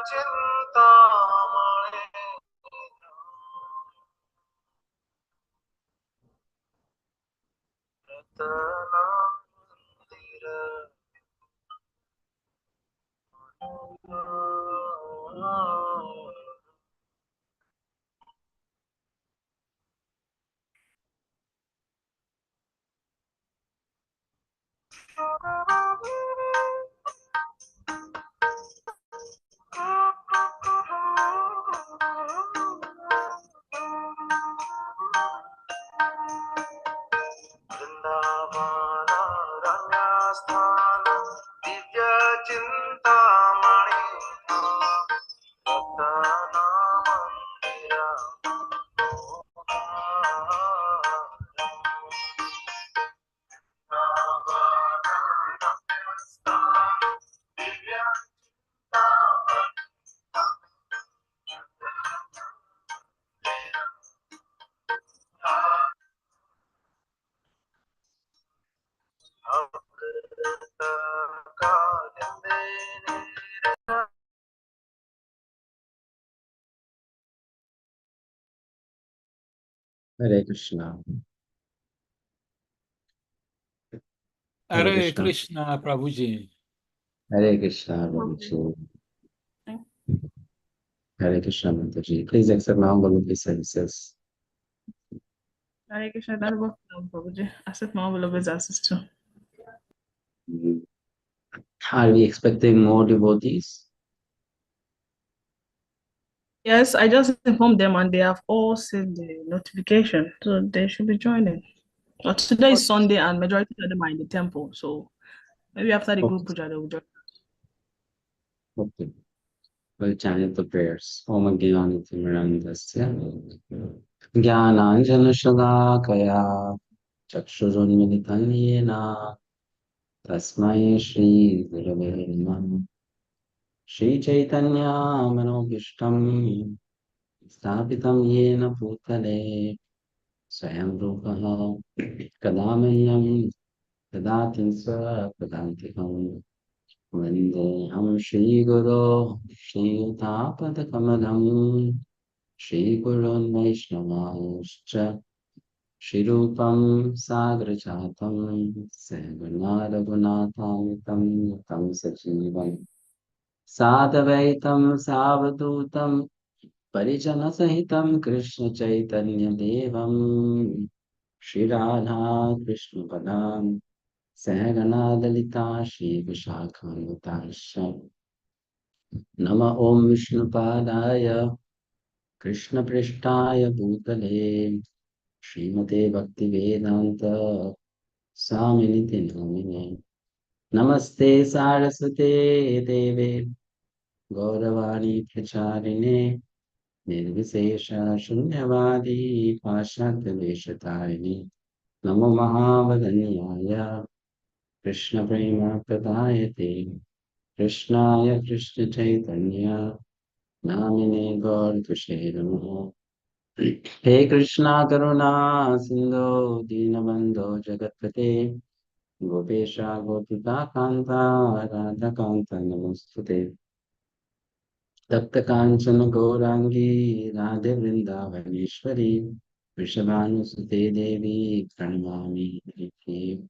Chintamani रत्नामंदिर Vrindavan रम्यस्थान Divya Chintamani रत्नामंदिर Hare Krishna. Hare Hare Krishna. Krishna, Prabhuji. Hare Krishna, Babuji. Hare Krishna, Mataji. Please accept my humble obeisances. Hare Krishna, Dharma Prabhuji. Accept my humble obeisances too. Are we expecting more devotees? Yes, I just informed them and they have all seen the notification, so they should be joining. But today is Sunday and majority of them are in the temple, so maybe after the group puja they will join. Okay. We'll chant the prayers. Om Jnana Timirandasya Jnananjana Shalakaya Chakshurunmilitam Yena Tasmai Shri Gurave Namah Shri Chaitanya Manobhishtam Sthapitam Yena Bhutale Swayam Rupaha Kadamahyam Dadatim Swapadantikam Vandeham Shri Guru Shri Tapadakamadam Shri Gurun Vaishnavascha Shri Rupam Sagrajatam Savanara Gunatam Tam Sajivam Sadavaitam Savadutam Parijana Sahitam Krishna Chaitanya Devam Shri Radha Krishna Padam Sahagana Dalita Shri Vishakhanutasha Nama Om Vishnu Padaya Krishna Prishtaya Bhutale Srimate Bhakti Vedanta Swaminiti Namine Namaste Saraswate Deve Gauravani Pracharine Nirvisesha Shunyavadi Pashatya Veshatayini Namo Mahavadanyaya Krishna Prema Pradayate Krishnaya Krishna Chaitanya Namine Gaur Tushe Namo He Krishna Karuna Sindhu Dinabandho Jagatpate Gopesha Gopika Kanta Radha Kanta Namostute Tapta Kanchana Gaurangi Radhe Vrindavaneshwari Vrishabhanusute Devi Pranamami Haripriya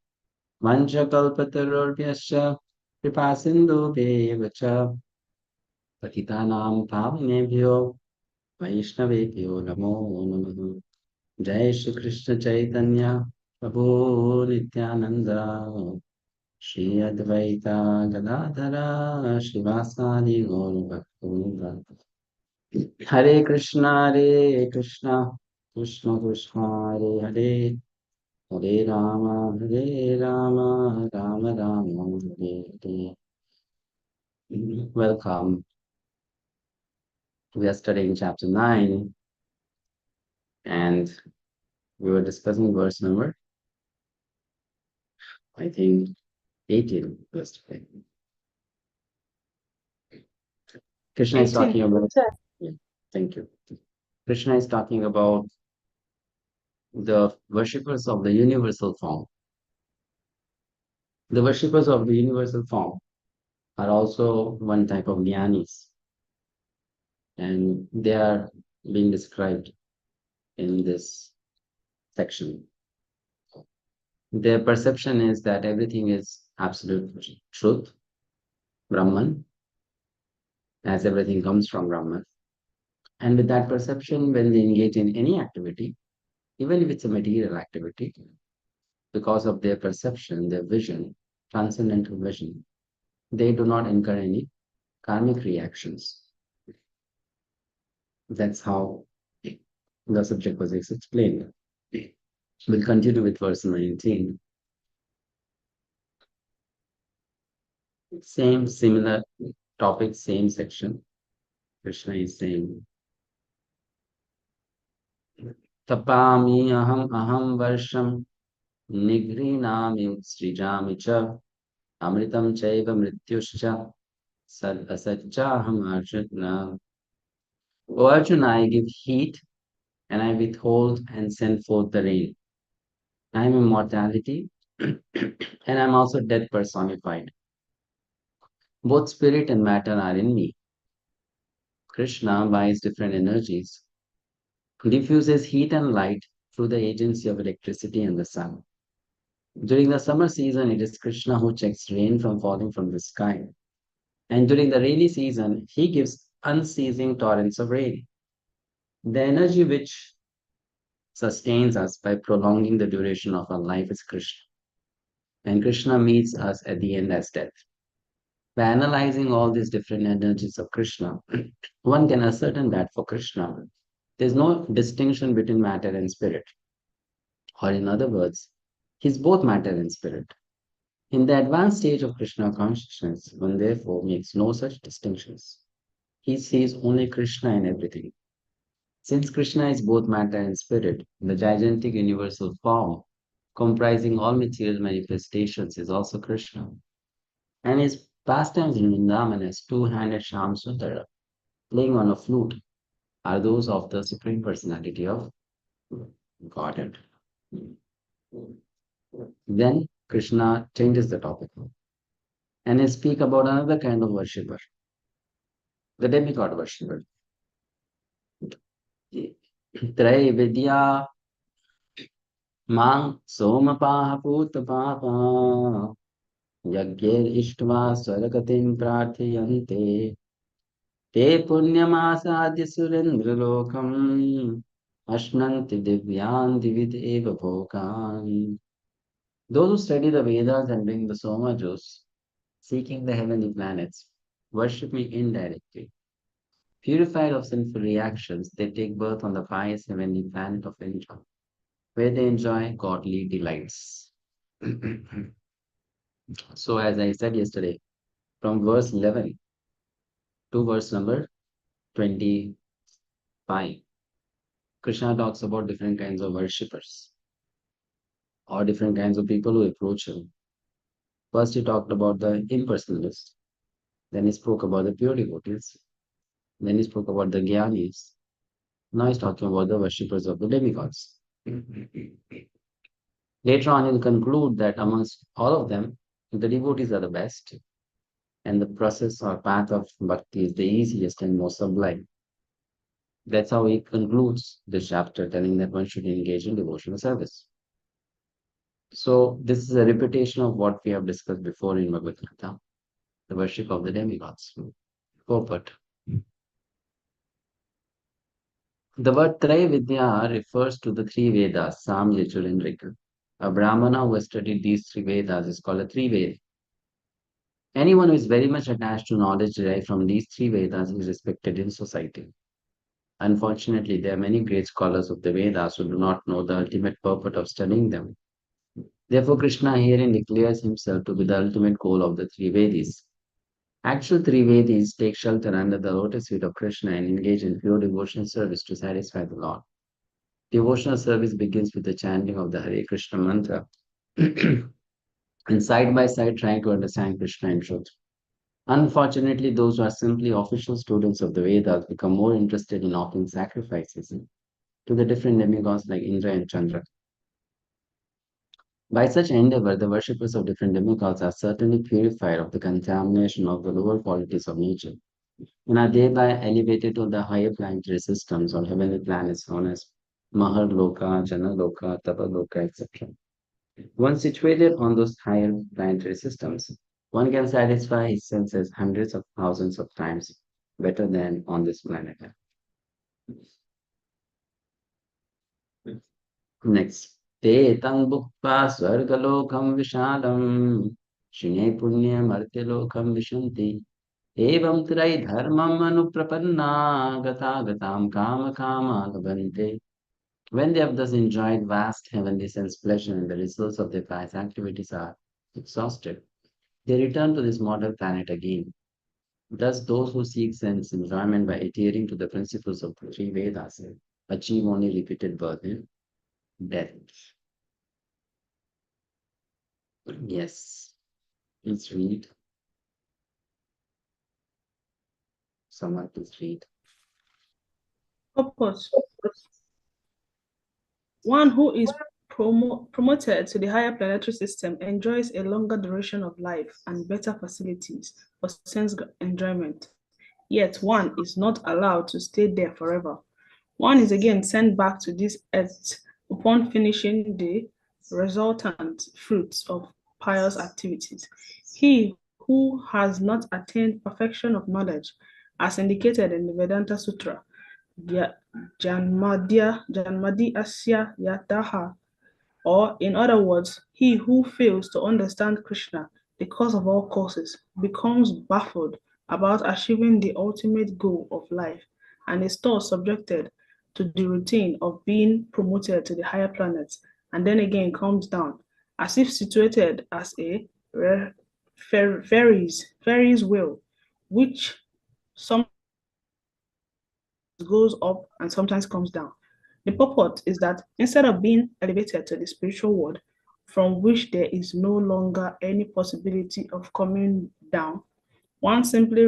Mancha Kalpatarurvyasya Kripa Sindhu Devacha Patitanam Pavanebhyo Vaishnavebhyo Namo Namaha Jai Shri Krishna Chaitanya Prabhu Nityananda Shri Advaita Gadadhara Shivasadi Gaur Bhaktivinoda Hare Krishna Krishna Krishna Hare Hare Hare Rama Rama Rama Hare Hare. Welcome. We are studying chapter 9 and we were discussing verse number, I think, 18 yesterday. Krishna is talking about, yeah, thank you. Krishna is talking about the worshippers of the universal form. The worshippers of the universal form are also one type of jnanis. and they are being described in this section. Their perception is that everything is absolute truth, Brahman, as everything comes from Brahman. And with that perception, when they engage in any activity, even if it's a material activity, because of their perception, their vision, transcendental vision, they do not incur any karmic reactions. That's how the subject was explained. We'll continue with verse 19. Same, similar topic, same section. Krishna is saying, Tapami aham varsham nighrinami utsrijami cha amritam chaiva mrityuscha sad asajjaham arjuna. O Arjuna, I give heat and I withhold and send forth the rain. I am immortality and I am also death personified. Both spirit and matter are in me. Krishna, by his different energies, diffuses heat and light through the agency of electricity and the sun. During the summer season, it is Krishna who checks rain from falling from the sky. And during the rainy season, he gives unceasing torrents of rain. The energy which sustains us by prolonging the duration of our life is Krishna. And Krishna meets us at the end as death. By analyzing all these different energies of Krishna, one can ascertain that for Krishna, there's no distinction between matter and spirit. Or in other words, he's both matter and spirit. In the advanced stage of Krishna consciousness, one therefore makes no such distinctions. He sees only Krishna in everything. Since Krishna is both matter and spirit, the gigantic universal form, comprising all material manifestations, is also Krishna. And his pastimes in Vrindavan as two-handed Shamsundara, playing on a flute, are those of the Supreme Personality of Godhead. Then Krishna changes the topic and he speaks about another kind of worshipper, the demigod worshipper. Traividya mang somapaha putapapa yagyer ishtva swaragatim prarthayante te punyamasadya surendralokam ashnanti divyan divideva bhogan. Those who study the Vedas and bring the Soma juice, seeking the heavenly planets, worship me indirectly. Purified of sinful reactions, they take birth on the pious heavenly planet of enjoy, where they enjoy godly delights. So, as I said yesterday, from verse 11 to verse number 25, Krishna talks about different kinds of worshippers or different kinds of people who approach him. First, he talked about the impersonalists. Then he spoke about the pure devotees. Then he spoke about the Gyanis. Now he's talking about the worshippers of the demigods. Later on, he'll conclude that amongst all of them, the devotees are the best, and the process or path of bhakti is the easiest and most sublime. That's how he concludes this chapter, telling that one should engage in devotional service. So, this is a repetition of what we have discussed before in Bhagavad Gita, the worship of the demigods. Purport. The word Traividya refers to the three Vedas, Sam, Yajur, and Rig. A Brahmana who has studied these three Vedas is called a Trived. Anyone who is very much attached to knowledge derived from these three Vedas is respected in society. Unfortunately, there are many great scholars of the Vedas who do not know the ultimate purport of studying them. Therefore, Krishna herein declares himself to be the ultimate goal of the three Vedis. Actual three Vedis take shelter under the lotus feet of Krishna and engage in pure devotional service to satisfy the Lord. Devotional service begins with the chanting of the Hare Krishna mantra and side by side trying to understand Krishna in truth. Unfortunately, those who are simply official students of the Vedas become more interested in offering sacrifices to the different demigods like Indra and Chandra. By such endeavor, the worshippers of different demigods are certainly purified of the contamination of the lower qualities of nature and are thereby elevated to the higher planetary systems or heavenly planets known as Maharloka, Janaloka, Tapaloka, etc. Once situated on those higher planetary systems, one can satisfy his senses hundreds of thousands of times better than on this planet. Next. Te tang bhukta swargalokam vishalam shine punyam artyalokam vishanti evam trai dharmam anuprapanna gata gatam kama kama labhante. When they have thus enjoyed vast heavenly sense pleasure and the results of their past activities are exhausted, they return to this mortal planet again. Thus, those who seek sense enjoyment by adhering to the principles of the three Vedas achieve only repeated birth and death. Yes, please read. Someone please read. Purpose. One who is promoted to the higher planetary system enjoys a longer duration of life and better facilities for sense enjoyment. Yet one is not allowed to stay there forever. One is again sent back to this earth upon finishing the resultant fruits of pious activities. He who has not attained perfection of knowledge, as indicated in the Vedanta Sutra, Janmadi Asya Yataha, or in other words, he who fails to understand Krishna, the cause of all causes, becomes baffled about achieving the ultimate goal of life and is thus subjected to the routine of being promoted to the higher planets and then again comes down, as if situated as a Ferris wheel, which some goes up and sometimes comes down. The purport is that instead of being elevated to the spiritual world, from which there is no longer any possibility of coming down, one simply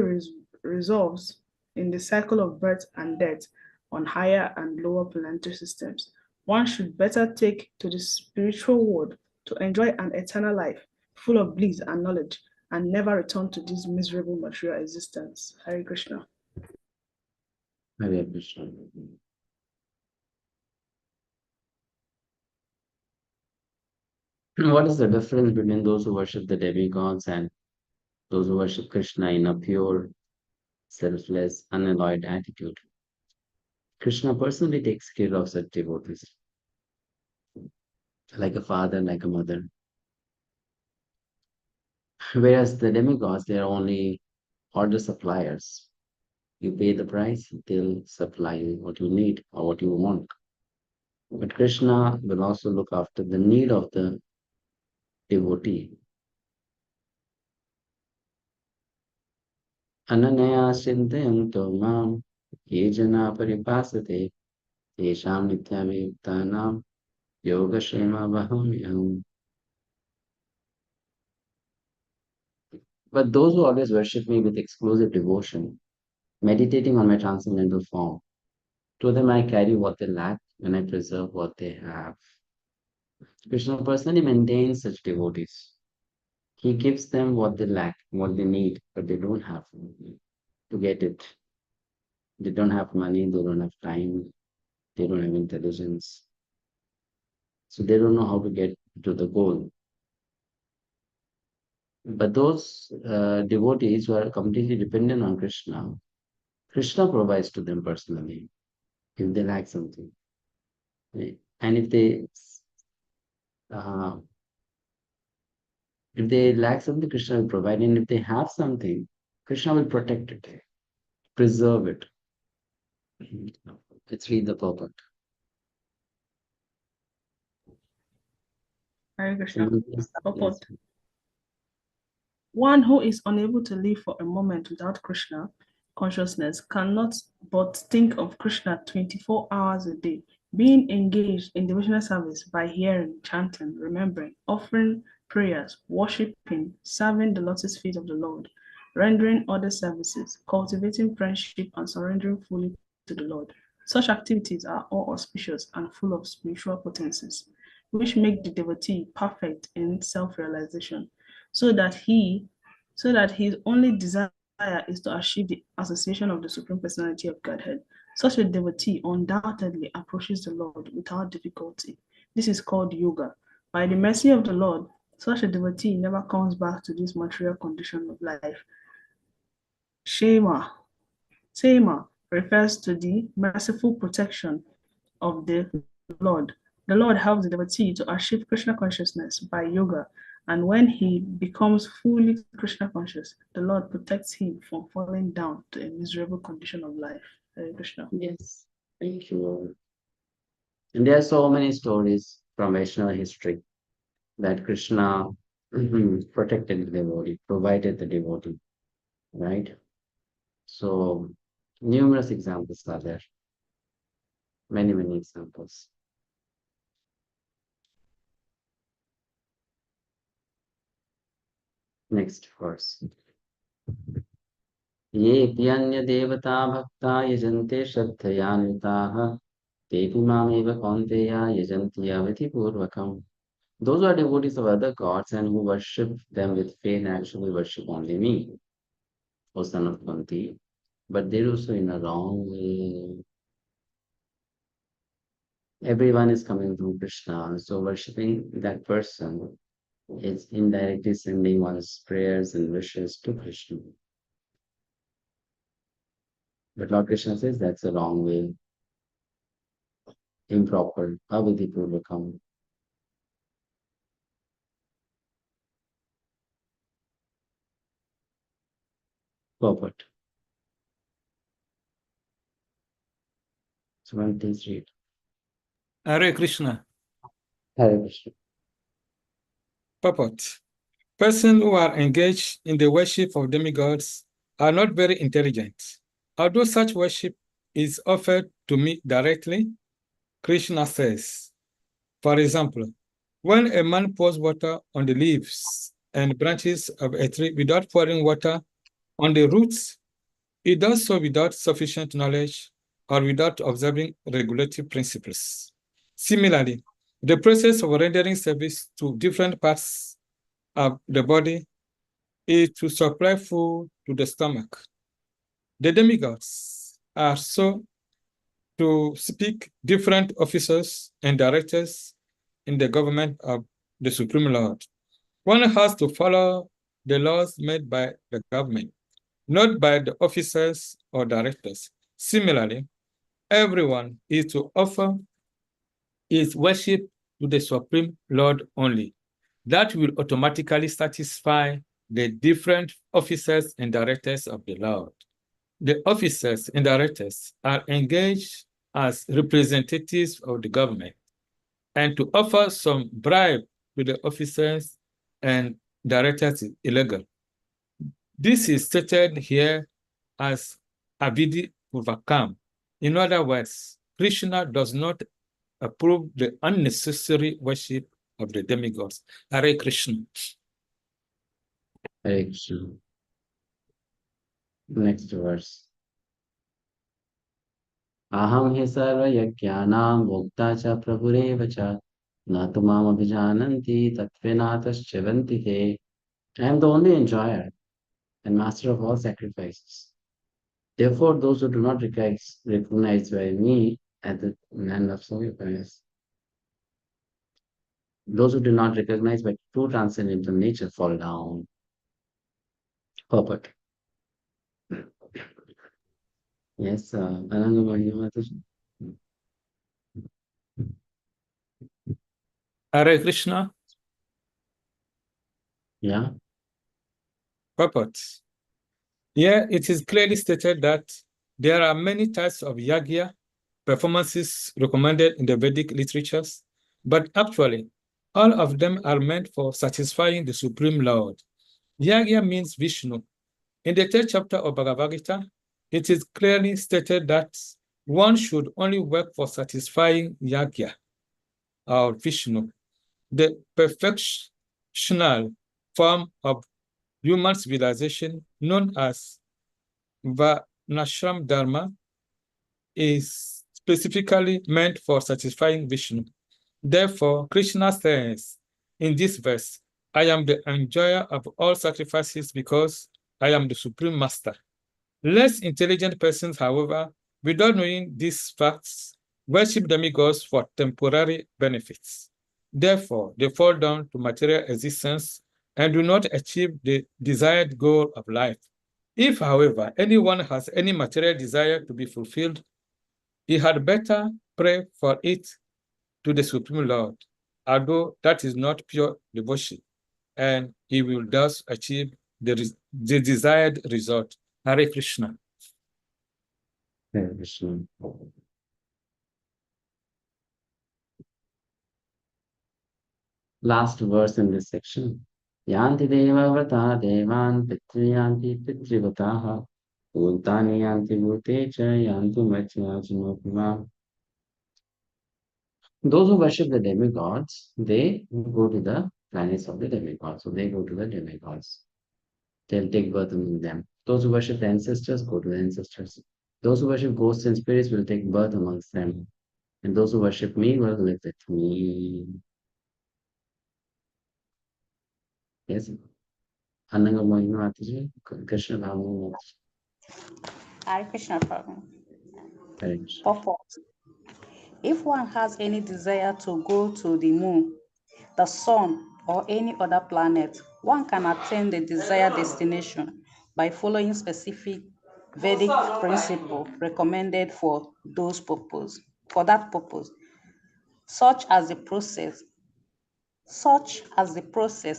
resolves in the cycle of birth and death on higher and lower planetary systems. One should better take to the spiritual world to enjoy an eternal life full of bliss and knowledge and never return to this miserable material existence. Hare Krishna. Hare Krishna. What is the difference between those who worship the demigods and those who worship Krishna in a pure, selfless, unalloyed attitude? Krishna personally takes care of such devotees, like a father, like a mother. Whereas the demigods, they are only order suppliers. You pay the price, they'll supply you what you need or what you want. But Krishna will also look after the need of the devotee. Ananaya Sintayanto Mam Ye Jana Paripasate Tesham Nityavayuktanam Yoga Shema Vahamyam. But those who always worship me with exclusive devotion, meditating on my transcendental form, to them I carry what they lack and I preserve what they have. Krishna personally maintains such devotees. He gives them what they lack, what they need, but they don't have to get it. They don't have money, they don't have time, they don't have intelligence. So they don't know how to get to the goal. But those devotees who are completely dependent on Krishna, Krishna provides to them personally if they lack something. And uh, if they lack something, Krishna will provide. And if they have something, Krishna will protect it, preserve it. Let's read the purport. Hare Krishna. Purport. One who is unable to live for a moment without Krishna consciousness cannot but think of Krishna 24 hours a day, being engaged in devotional service by hearing, chanting, remembering, offering prayers, worshipping, serving the lotus feet of the Lord, rendering other services, cultivating friendship, and surrendering fully to the Lord. Such activities are all auspicious and full of spiritual potencies, which make the devotee perfect in self-realization, so that his only desire is to achieve the association of the Supreme Personality of Godhead. Such a devotee undoubtedly approaches the Lord without difficulty. This is called yoga. By the mercy of the Lord, such a devotee never comes back to this material condition of life. Shema refers to the merciful protection of the Lord. The Lord helps the devotee to achieve Krishna consciousness by yoga, and when he becomes fully Krishna conscious, the Lord protects him from falling down to a miserable condition of life. Hare Krishna. Yes, thank you. And there are so many stories from Vaishnava history that Krishna protected the devotee, provided the devotee, right? So numerous examples are there. Many, many examples. Next verse. ये अन्य देवता भक्ता यजन्ते श्रद्धयान्विताः तेऽपि मामेव कौन्तेय यजन्ति अविधिपूर्वकम्. Those are devotees of other gods and who worship them with faith actually worship only me, O son of Kunti. But they do so in a wrong way. Everyone is coming through Krishna, so worshipping that person is indirectly sending one's prayers and wishes to Krishna. But Lord Krishna says that's the wrong way, improper, avidhipurvakam. Purport. So one please read. Hare Krishna. Hare Krishna. Purport. Persons who are engaged in the worship of demigods are not very intelligent. Although such worship is offered to me directly, Krishna says, for example, when a man pours water on the leaves and branches of a tree without pouring water on the roots, he does so without sufficient knowledge or without observing regulative principles. Similarly, the process of rendering service to different parts of the body is to supply food to the stomach. The demigods are so to speak different officers and directors in the government of the Supreme Lord. One has to follow the laws made by the government, not by the officers or directors. Similarly, everyone is to offer his worship to the Supreme Lord only. That will automatically satisfy the different officers and directors of the Lord. The officers and directors are engaged as representatives of the government, and to offer some bribe to the officers and directors is illegal. This is stated here as Avidhi Purvakam. In other words, Krishna does not approve the unnecessary worship of the demigods. Hare Krishna. Hare Krishna. Next verse. Aham hi sarva yajnanam bhokta cha prabhurev cha na tu mam abhijananti tattvenatascha vantite. I am the only enjoyer and master of all sacrifices. Therefore, those who do not recognize by me as the man of sacrifice, those who do not recognize by true transcendental nature fall down. Purport. Yes, Ananga Mahimataji. Hare Krishna. Yeah. Purport. Here it is clearly stated that there are many types of yagya performances recommended in the Vedic literatures, but actually all of them are meant for satisfying the Supreme Lord. Yagya means Vishnu. In the 3rd chapter of Bhagavad Gita, it is clearly stated that one should only work for satisfying Yagya or Vishnu. The perfectional form of human civilization known as Varnashram Dharma is specifically meant for satisfying Vishnu. Therefore, Krishna says in this verse, I am the enjoyer of all sacrifices because I am the supreme master. Less intelligent persons, however, without knowing these facts, worship demigods for temporary benefits. Therefore, they fall down to material existence and do not achieve the desired goal of life. If, however, anyone has any material desire to be fulfilled, he had better pray for it to the Supreme Lord, although that is not pure devotion, and he will thus achieve the desired result. Hare Krishna. Hare Krishna. Last verse in this section. Yanti devavrata devan pitri pitrivataha bhutani yanti bhutecha yantu machyajanopima. Those who worship the demigods, they go to the planets of the demigods. So they go to the demigods. They'll take birth among them. Those who worship the ancestors go to the ancestors. Those who worship ghosts and spirits will take birth amongst them. And those who worship me will live with me. Yes. Annanga Mohini Mataji, Krishna Bhavani Mataji. Hare Krishna Prabhu. Hare Krishna. Purport. If one has any desire to go to the moon, the sun, or any other planet, one can attain the desired destination by following specific Vedic principle recommended for that purpose, such as the process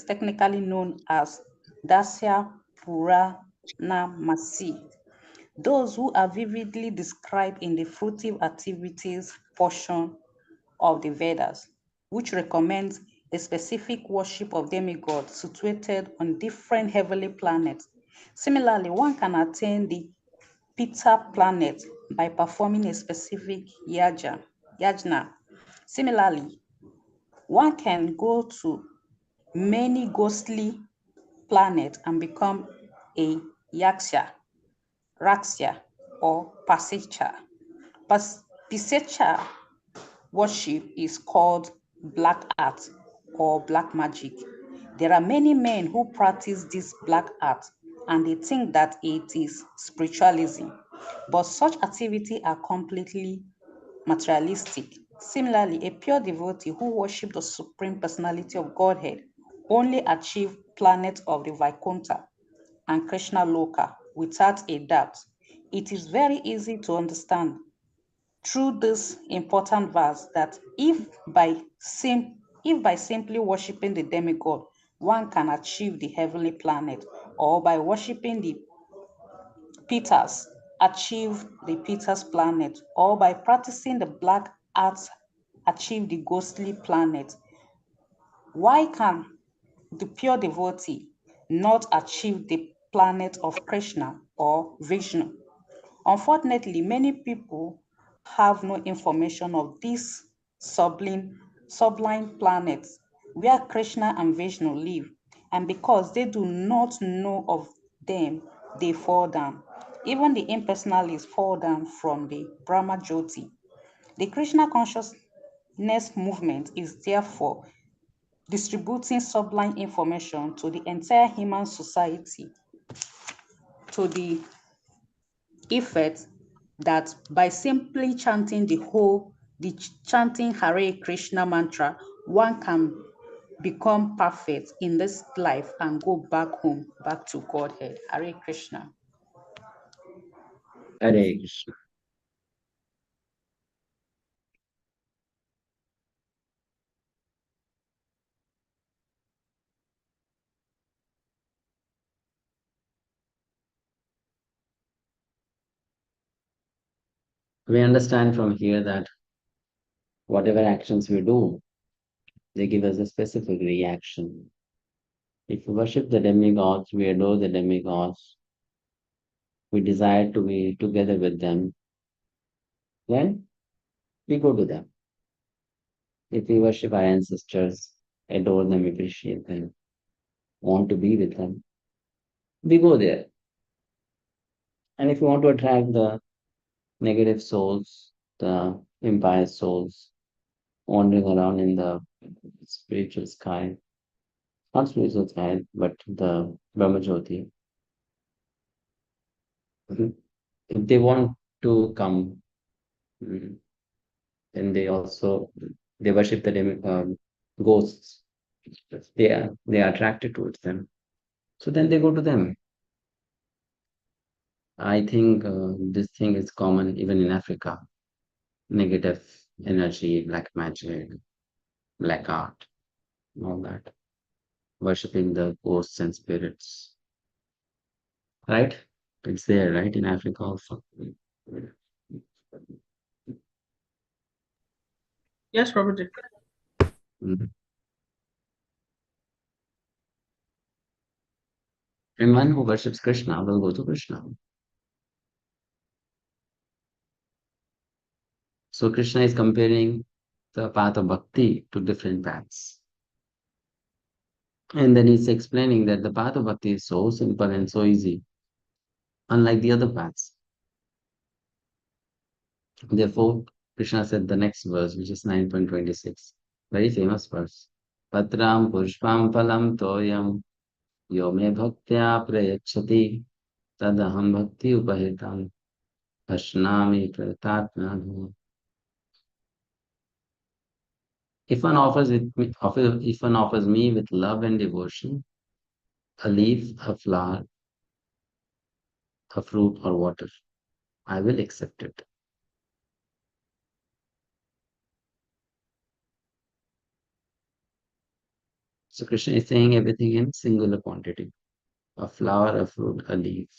technically known as Dasya Puranamasi. Those who are vividly described in the fruitive activities portion of the Vedas, which recommends a specific worship of demigods situated on different heavenly planets. Similarly, one can attain the Pitta planet by performing a specific yajna. Similarly, one can go to many ghostly planets and become a yaksha, raksha, or pasecha. Pasecha worship is called black art or black magic. There are many men who practice this black art and they think that it is spiritualism, but such activities are completely materialistic. Similarly, a pure devotee who worships the Supreme Personality of Godhead only achieves planet of the Vaikuntha and Krishna Loka without a doubt. It is very easy to understand through this important verse that if by simply worshiping the demigod, one can achieve the heavenly planet, or by worshiping the Peters, achieve the Peters planet, or by practicing the black arts, achieve the ghostly planet, why can the pure devotee not achieve the planet of Krishna or Vishnu? Unfortunately, many people have no information of these sublime planets where Krishna and Vishnu live, and because they do not know of them, they fall down. Even the impersonalists fall down from the Brahma Jyoti. The Krishna consciousness movement is therefore distributing sublime information to the entire human society to the effect that by simply chanting chanting Hare Krishna mantra, one can become perfect in this life and go back home, back to Godhead. Hare Krishna. Hare Krishna. We understand from here that whatever actions we do, they give us a specific reaction. If we worship the demigods, we adore the demigods, we desire to be together with them, then we go to them. If we worship our ancestors, adore them, appreciate them, want to be with them, we go there. And if we want to attract the negative souls, the impious souls, wandering around in the spiritual sky, not spiritual sky, but the Brahmajyoti, if they want to come, then they worship the ghosts. They are attracted towards them. So then they go to them. I think this thing is common even in Africa. Negative energy, black magic, black art, all that. Worshipping the ghosts and spirits. Right? It's there, right? In Africa also. Yes, Robert. Mhm. And one who worships Krishna will go to Krishna. So Krishna is comparing the path of bhakti to different paths. And then he's explaining that the path of bhakti is so simple and so easy, unlike the other paths. Therefore, Krishna said the next verse, which is 9.26, very famous verse. Patram pushpam phalam toyam yo me bhaktya prayachati tadaham bhakti upahitam ashnami pratatma. If one offers me with love and devotion, a leaf, a flower, a fruit, or water, I will accept it. So Krishna is saying everything in singular quantity. A flower, a fruit, a leaf.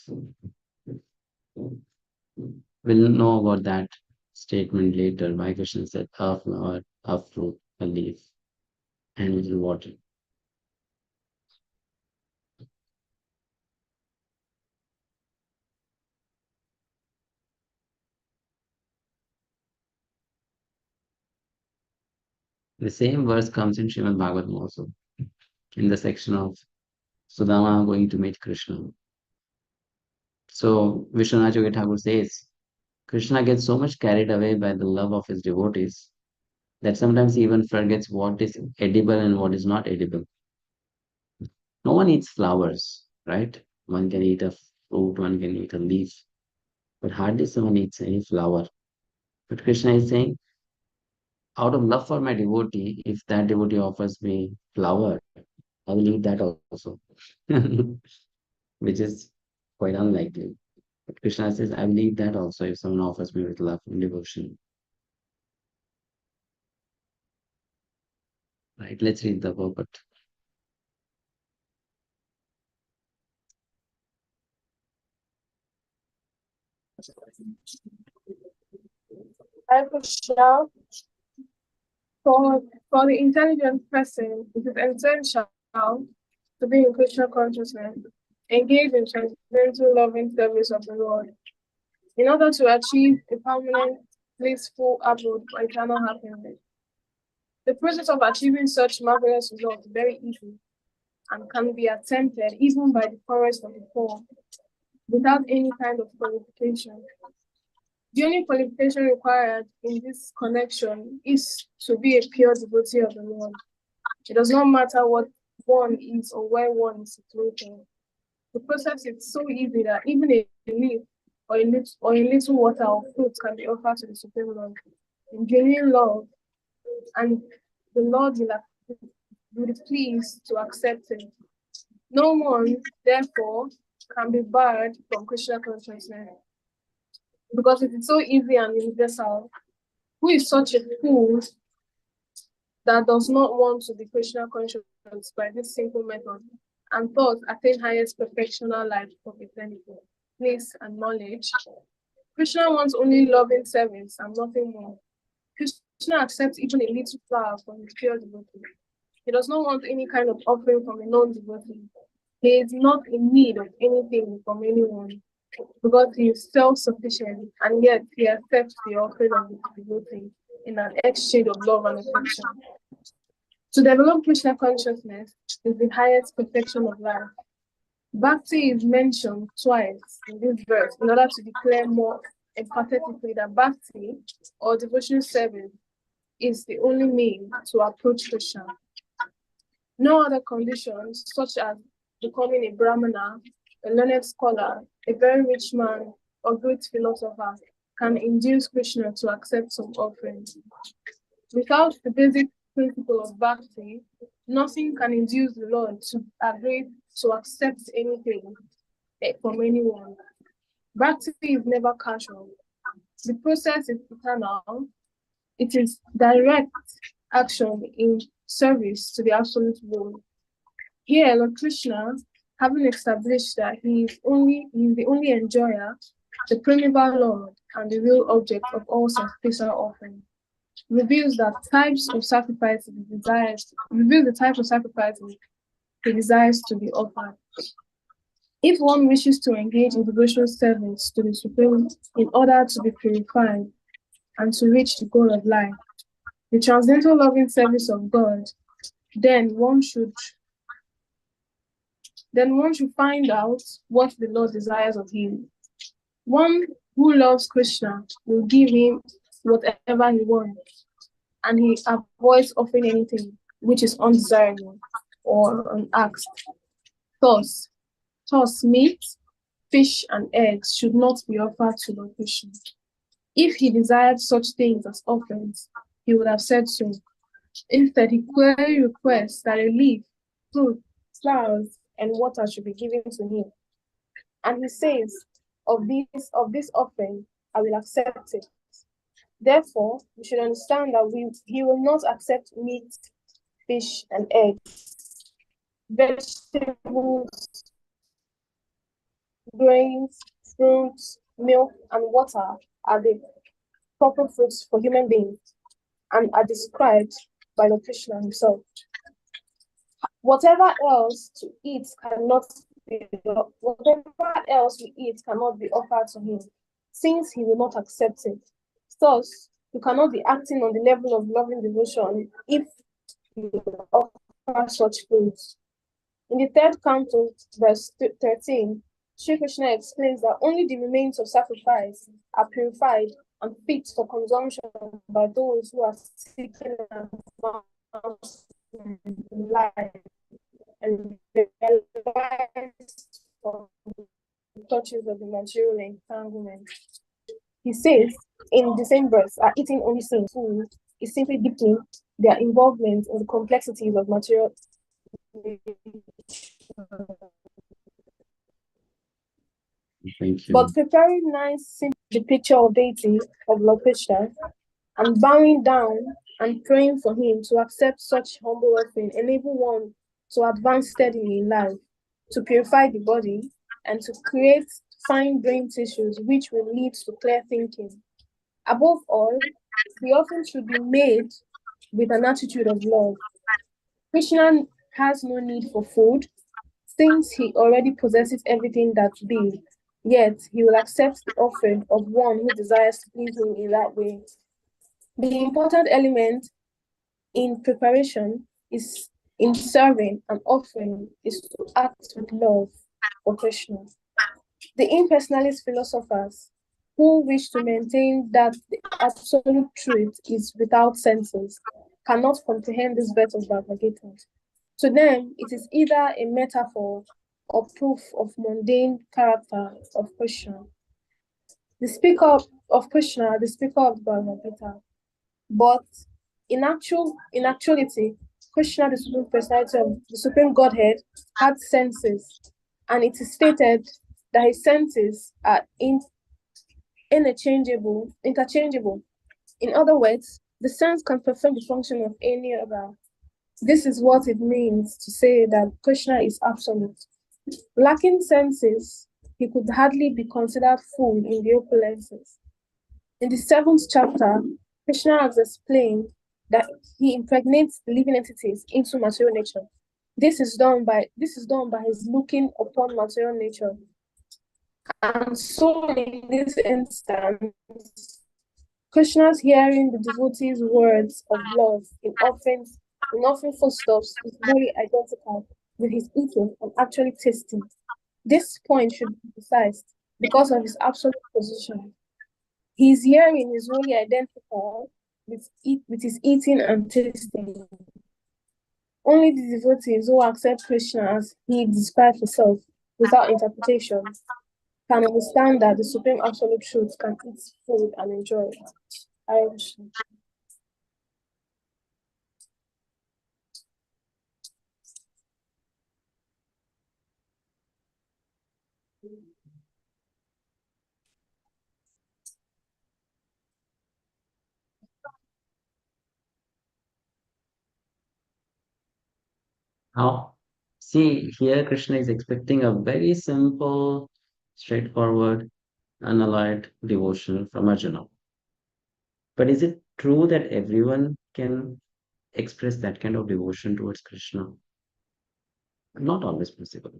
We'll know about that statement later. Why Krishna said a flower, a fruit, a leaf, and little water. The same verse comes in Srimad Bhagavatam also, in the section of Sudama going to meet Krishna. So Vishwanath Yogi Thakur says, Krishna gets so much carried away by the love of his devotees that sometimes he even forgets what is edible and what is not edible. No one eats flowers, right? One can eat a fruit, one can eat a leaf, but hardly someone eats any flower. But Krishna is saying, out of love for my devotee, if that devotee offers me flower, I will eat that also, which is quite unlikely. But Krishna says, I will eat that also if someone offers me with love and devotion. Right, let's read the purport. Hare Krishna, for the intelligent person, it is essential to be in Krishna consciousness, engage in transcendental loving service of the Lord, in order to achieve a permanent, blissful abode for eternal happiness. The process of achieving such marvelous results is very easy and can be attempted even by the poorest of the poor, without any kind of qualification. The only qualification required in this connection is to be a pure devotee of the Lord. It does not matter what one is or where one is situated. The process is so easy that even a leaf or a little water or fruit can be offered to the Supreme Lord in genuine love, and the Lord will be pleased to accept it. No one, therefore, can be barred from Krishna consciousness, because it is so easy and universal. Who is such a fool that does not want to be Krishna conscious by this simple method and thus attain highest perfectional life of eternity, bliss, and knowledge? Krishna wants only loving service and nothing more. Krishna accepts even a little flower from his pure devotee. He does not want any kind of offering from a non-devotee. He is not in need of anything from anyone, because he is self-sufficient, and yet he accepts the offering of the devotee in an exchange of love and affection. To develop Krishna consciousness is the highest perfection of life. Bhakti is mentioned twice in this verse in order to declare more emphatically that Bhakti, or devotional service, is the only means to approach Krishna. No other conditions, such as becoming a Brahmana, a learned scholar, a very rich man, or great philosopher can induce Krishna to accept some offerings. Without the basic principle of bhakti, nothing can induce the Lord to agree to accept anything from anyone. Bhakti is never casual. The process is eternal. It is direct action in service to the absolute will. Here, Lord Krishna, having established that he is the only enjoyer, the primeval Lord, and the real object of all sacrificial offering, reveals the types of sacrifices he desires to be offered. If one wishes to engage in devotional service to the Supreme in order to be purified and to reach the goal of life, the transcendental loving service of God, then one should find out what the Lord desires of him. One who loves Krishna will give him whatever he wants, and he avoids offering anything which is undesirable or unasked. Thus, meat, fish, and eggs should not be offered to Lord Krishna. If he desired such things as offerings, he would have said so. Instead, he clearly requests that a leaf, fruit, flowers, and water should be given to him. And he says, of this offering, I will accept it. Therefore, we should understand that he will not accept meat, fish, and eggs, vegetables, grains, fruits, milk, and water are the proper fruits for human beings and are described by Lord Krishna himself. Whatever else we eat cannot be offered to him, since he will not accept it. Thus, you cannot be acting on the level of loving devotion if you offer such foods. In the third canto, verse 13, Sri Krishna explains that only the remains of sacrifice are purified and fit for consumption by those who are seeking advancement in life and realize from the touches of the material entanglement. He says in the same verse, are eating only same food is simply deepening their involvement in the complexities of material. Thank you. But preparing nice the picture of deity of Lord Krishna and bowing down and praying for him to accept such humble offering enable one to advance steadily in life, to purify the body, and to create fine brain tissues which will lead to clear thinking. Above all, the offering should be made with an attitude of love. Krishna has no need for food, since he already possesses everything that be, yet he will accept the offering of one who desires to please him in that way. The important element in preparation is in serving and offering is to act with love for Krishna. The impersonalist philosophers who wish to maintain that the absolute truth is without senses cannot comprehend this verse of Bhagavad Gita. To them, it is either a metaphor or proof of mundane character of Krishna. The speaker of Krishna, the speaker of Bhagavad Gita. But in actuality, Krishna, the Supreme Personality of the Supreme Godhead, had senses, and it is stated that his senses are interchangeable. In other words, the sense can perform the function of any other. This is what it means to say that Krishna is absolute. Lacking senses, he could hardly be considered full in the opulences. In the 7th chapter, Krishna has explained that he impregnates the living entities into material nature. This is done by his looking upon material nature. And so in this instance, Krishna's hearing the devotees' words of love in offering foodstuffs is very identical with his eating and actually tasting. This point should be emphasized because of his absolute position. His hearing is only identical with his eating and tasting. Only the devotees who accept Krishna as he describes himself without interpretation can understand that the Supreme Absolute Truth can eat food and enjoy it. I wish. Now, see, here Krishna is expecting a very simple, straightforward, unalloyed devotion from Arjuna. But is it true that everyone can express that kind of devotion towards Krishna? Not always possible,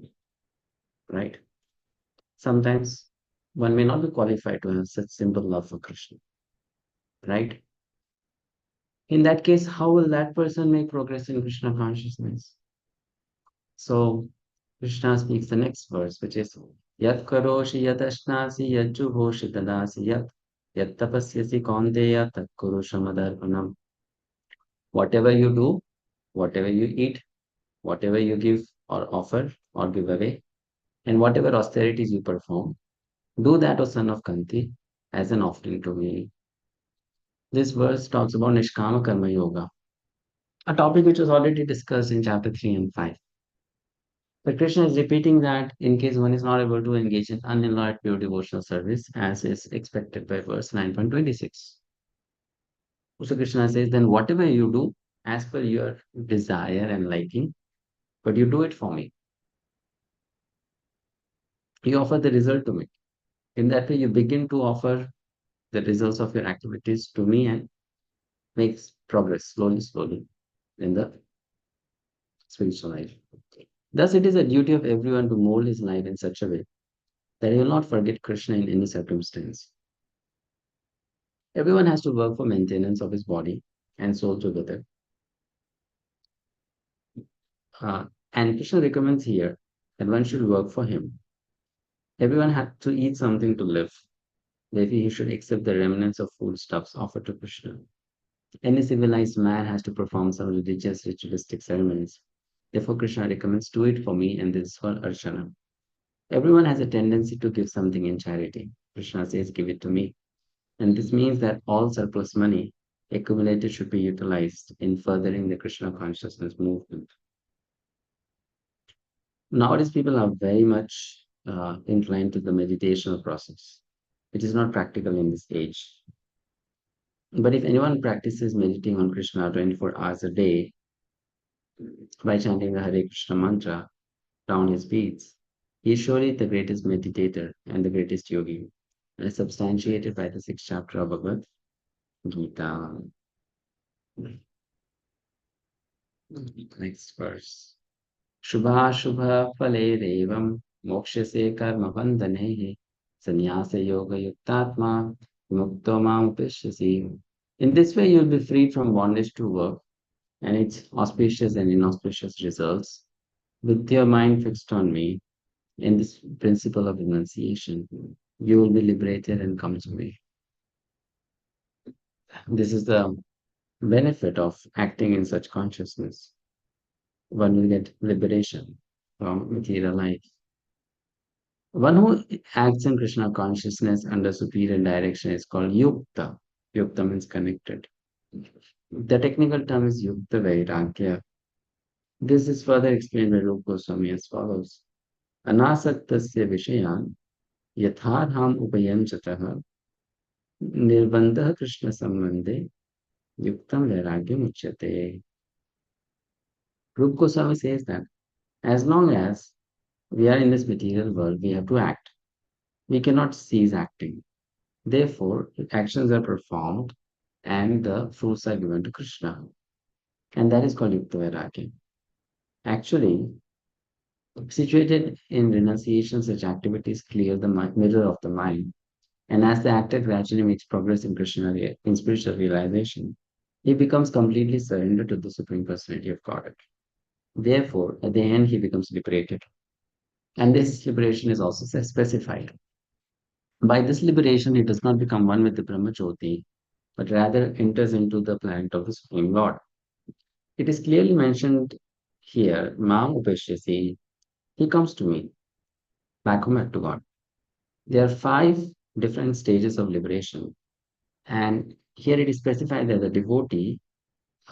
right? Sometimes one may not be qualified to have such simple love for Krishna, right? In that case, how will that person make progress in Krishna consciousness? So Krishna speaks the next verse, which is Yat karoshi yat ashnasi yat juhoshi tadasi yat tapasyasi kaunteya tat kuru shamadarpanam. Whatever you do, whatever you eat, whatever you give or offer or give away, and whatever austerities you perform, do that, O son of Kanti, as an offering to me. This verse talks about Nishkama Karma Yoga, a topic which was already discussed in chapter 3 and 5. But Krishna is repeating that in case one is not able to engage in unalloyed pure devotional service, as is expected by verse 9.26. So Krishna says, then whatever you do, as per your desire and liking, but you do it for me. You offer the result to me. In that way, you begin to offer the results of your activities to me and makes progress slowly in the spiritual life. Thus, it is a duty of everyone to mold his life in such a way that he will not forget Krishna in any circumstance. Everyone has to work for maintenance of his body and soul together. And Krishna recommends here that one should work for him. Everyone has to eat something to live. Therefore, he should accept the remnants of foodstuffs offered to Krishna. Any civilized man has to perform some religious ritualistic ceremonies. Therefore, Krishna recommends, do it for me, and this is for Archana. Everyone has a tendency to give something in charity. Krishna says, give it to me. And this means that all surplus money accumulated should be utilized in furthering the Krishna consciousness movement. Nowadays, people are very much inclined to the meditational process, which is not practical in this age. But if anyone practices meditating on Krishna 24 hours a day by chanting the Hare Krishna mantra down his beats, he is surely the greatest meditator and the greatest yogi, as substantiated by the 6th chapter of Bhagavad Gita. Next verse. Shubha Shubha Phale Devam Mokshase Karma Bandhanehi Sannyasa Yoga Yuktatma Mukto Mam Upashyasi. In this way, you'll be freed from bondage to work and its auspicious and inauspicious results. With your mind fixed on me, in this principle of renunciation, you will be liberated and come to me. This is the benefit of acting in such consciousness. One will get liberation from material life. One who acts in Krishna consciousness under superior direction is called Yukta. Yukta means connected. The technical term is Yukta Vairagya. This is further explained by Rupa Goswami as follows. Anasaktasya Vishayan Yatharham Upayam Chataha Nirbandha Krishna Sambandhe Yuktam Vairagyam Uchyate. Rupa Goswami says that as long as we are in this material world, we have to act. We cannot cease acting. Therefore, actions are performed and the fruits are given to Krishna. And that is called Yukta Vairagya. Actually, situated in renunciation, such activities clear the mirror of the mind. And as the actor gradually makes progress in Krishna, in spiritual realization, he becomes completely surrendered to the Supreme Personality of Godhead. Therefore, at the end, he becomes liberated. And this liberation is also specified. By this liberation, he does not become one with the Brahmajyoti, but rather enters into the planet of the Supreme Lord. It is clearly mentioned here, Mam Upashyasi, he comes to me, back home to God. There are 5 different stages of liberation. And here it is specified that the devotee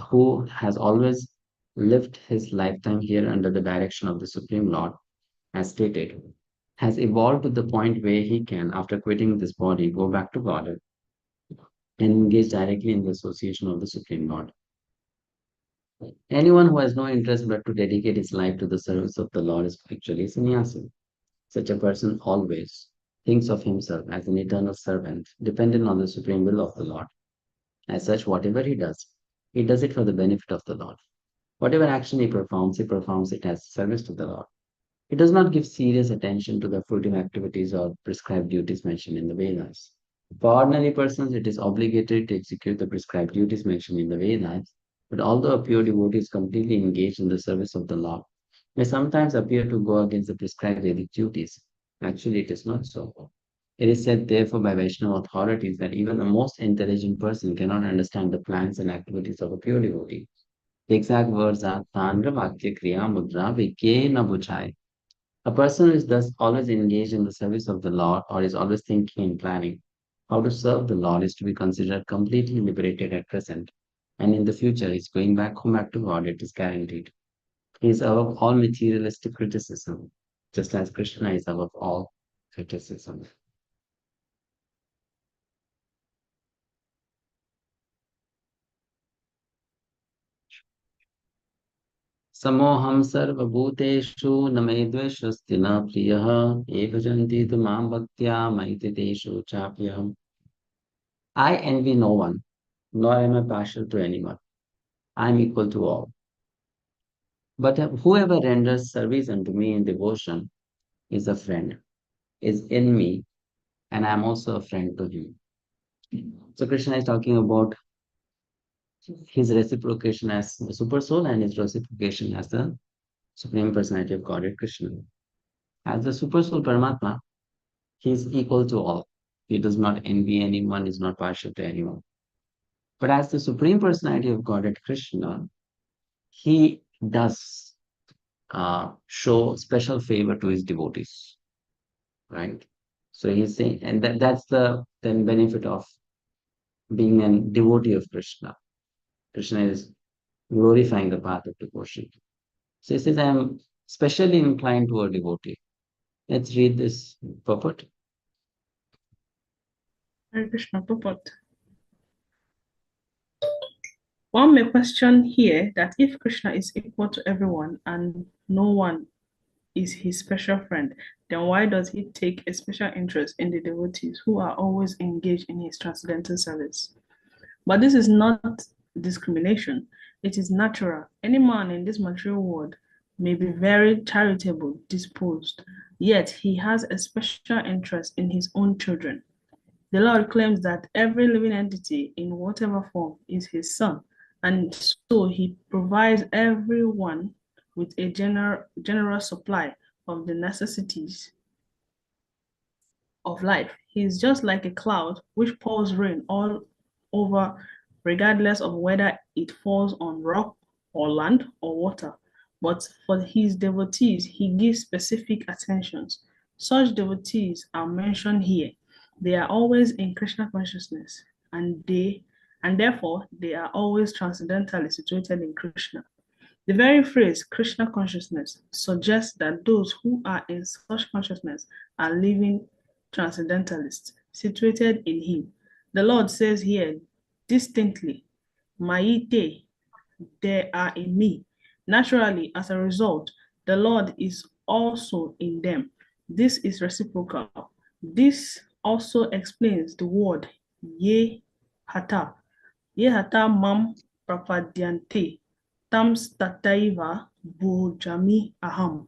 who has always lived his lifetime here under the direction of the Supreme Lord, as stated, has evolved to the point where he can, after quitting this body, go back to Godhead and engage directly in the association of the Supreme Lord. Anyone who has no interest but to dedicate his life to the service of the Lord is actually a sannyasi. Such a person always thinks of himself as an eternal servant, dependent on the supreme will of the Lord. As such, whatever he does it for the benefit of the Lord. Whatever action he performs it as service to the Lord. He does not give serious attention to the fruitive activities or prescribed duties mentioned in the Vedas. For ordinary persons, it is obligatory to execute the prescribed duties mentioned in the Vedas, but although a pure devotee is completely engaged in the service of the Lord, may sometimes appear to go against the prescribed Vedic duties. Actually, it is not so. It is said, therefore, by Vaishnava authorities that even the most intelligent person cannot understand the plans and activities of a pure devotee. The exact words are Tandra Vakya Kriya Mudra Vikye na Buchai. A person who is thus always engaged in the service of the Lord or is always thinking and planning how to serve the Lord is to be considered completely liberated at present. And in the future, is going back home back to God, it is guaranteed. He is above all materialistic criticism, just as Krishna is above all criticism. समोहम सर्वभूतेषु न मे द्वेषस्ति न प्रियः ये भजन्ति तु मां भक्त्या मयि ते तेषु चाप्यहम्. I envy no one, nor am I partial to anyone. I am equal to all. But whoever renders service unto me in devotion is a friend, is in me, and I am also a friend to him. So Krishna is talking about his reciprocation as the super soul and his reciprocation as the Supreme Personality of Godhead Krishna. As the super soul Paramatma, he is equal to all. He does not envy anyone, is not partial to anyone. But as the Supreme Personality of Godhead Krishna, he does show special favor to his devotees, right? So he's saying, and that's the then benefit of being a devotee of Krishna. Krishna is glorifying the path of devotion. So he says, I am specially inclined to a devotee. Let's read this purport. Hare Krishna purport. One may question here that if Krishna is equal to everyone and no one is his special friend, then why does he take a special interest in the devotees who are always engaged in his transcendental service? But this is not discrimination. It is natural. Any man in this material world may be very charitable disposed, yet he has a special interest in his own children. The Lord claims that every living entity in whatever form is his son, and so he provides everyone with a generous supply of the necessities of life. He is just like a cloud which pours rain all over, regardless of whether it falls on rock or land or water. But for his devotees, he gives specific attentions. Such devotees are mentioned here. They are always in Krishna consciousness, and therefore they are always transcendentally situated in Krishna. The very phrase Krishna consciousness suggests that those who are in such consciousness are living transcendentalists situated in him. The Lord says here distinctly, Maite, they are in me. Naturally, as a result, the Lord is also in them. This is reciprocal. This also explains the word ye hata. Ye hata mam prapadyante tam stataiva bhujami aham.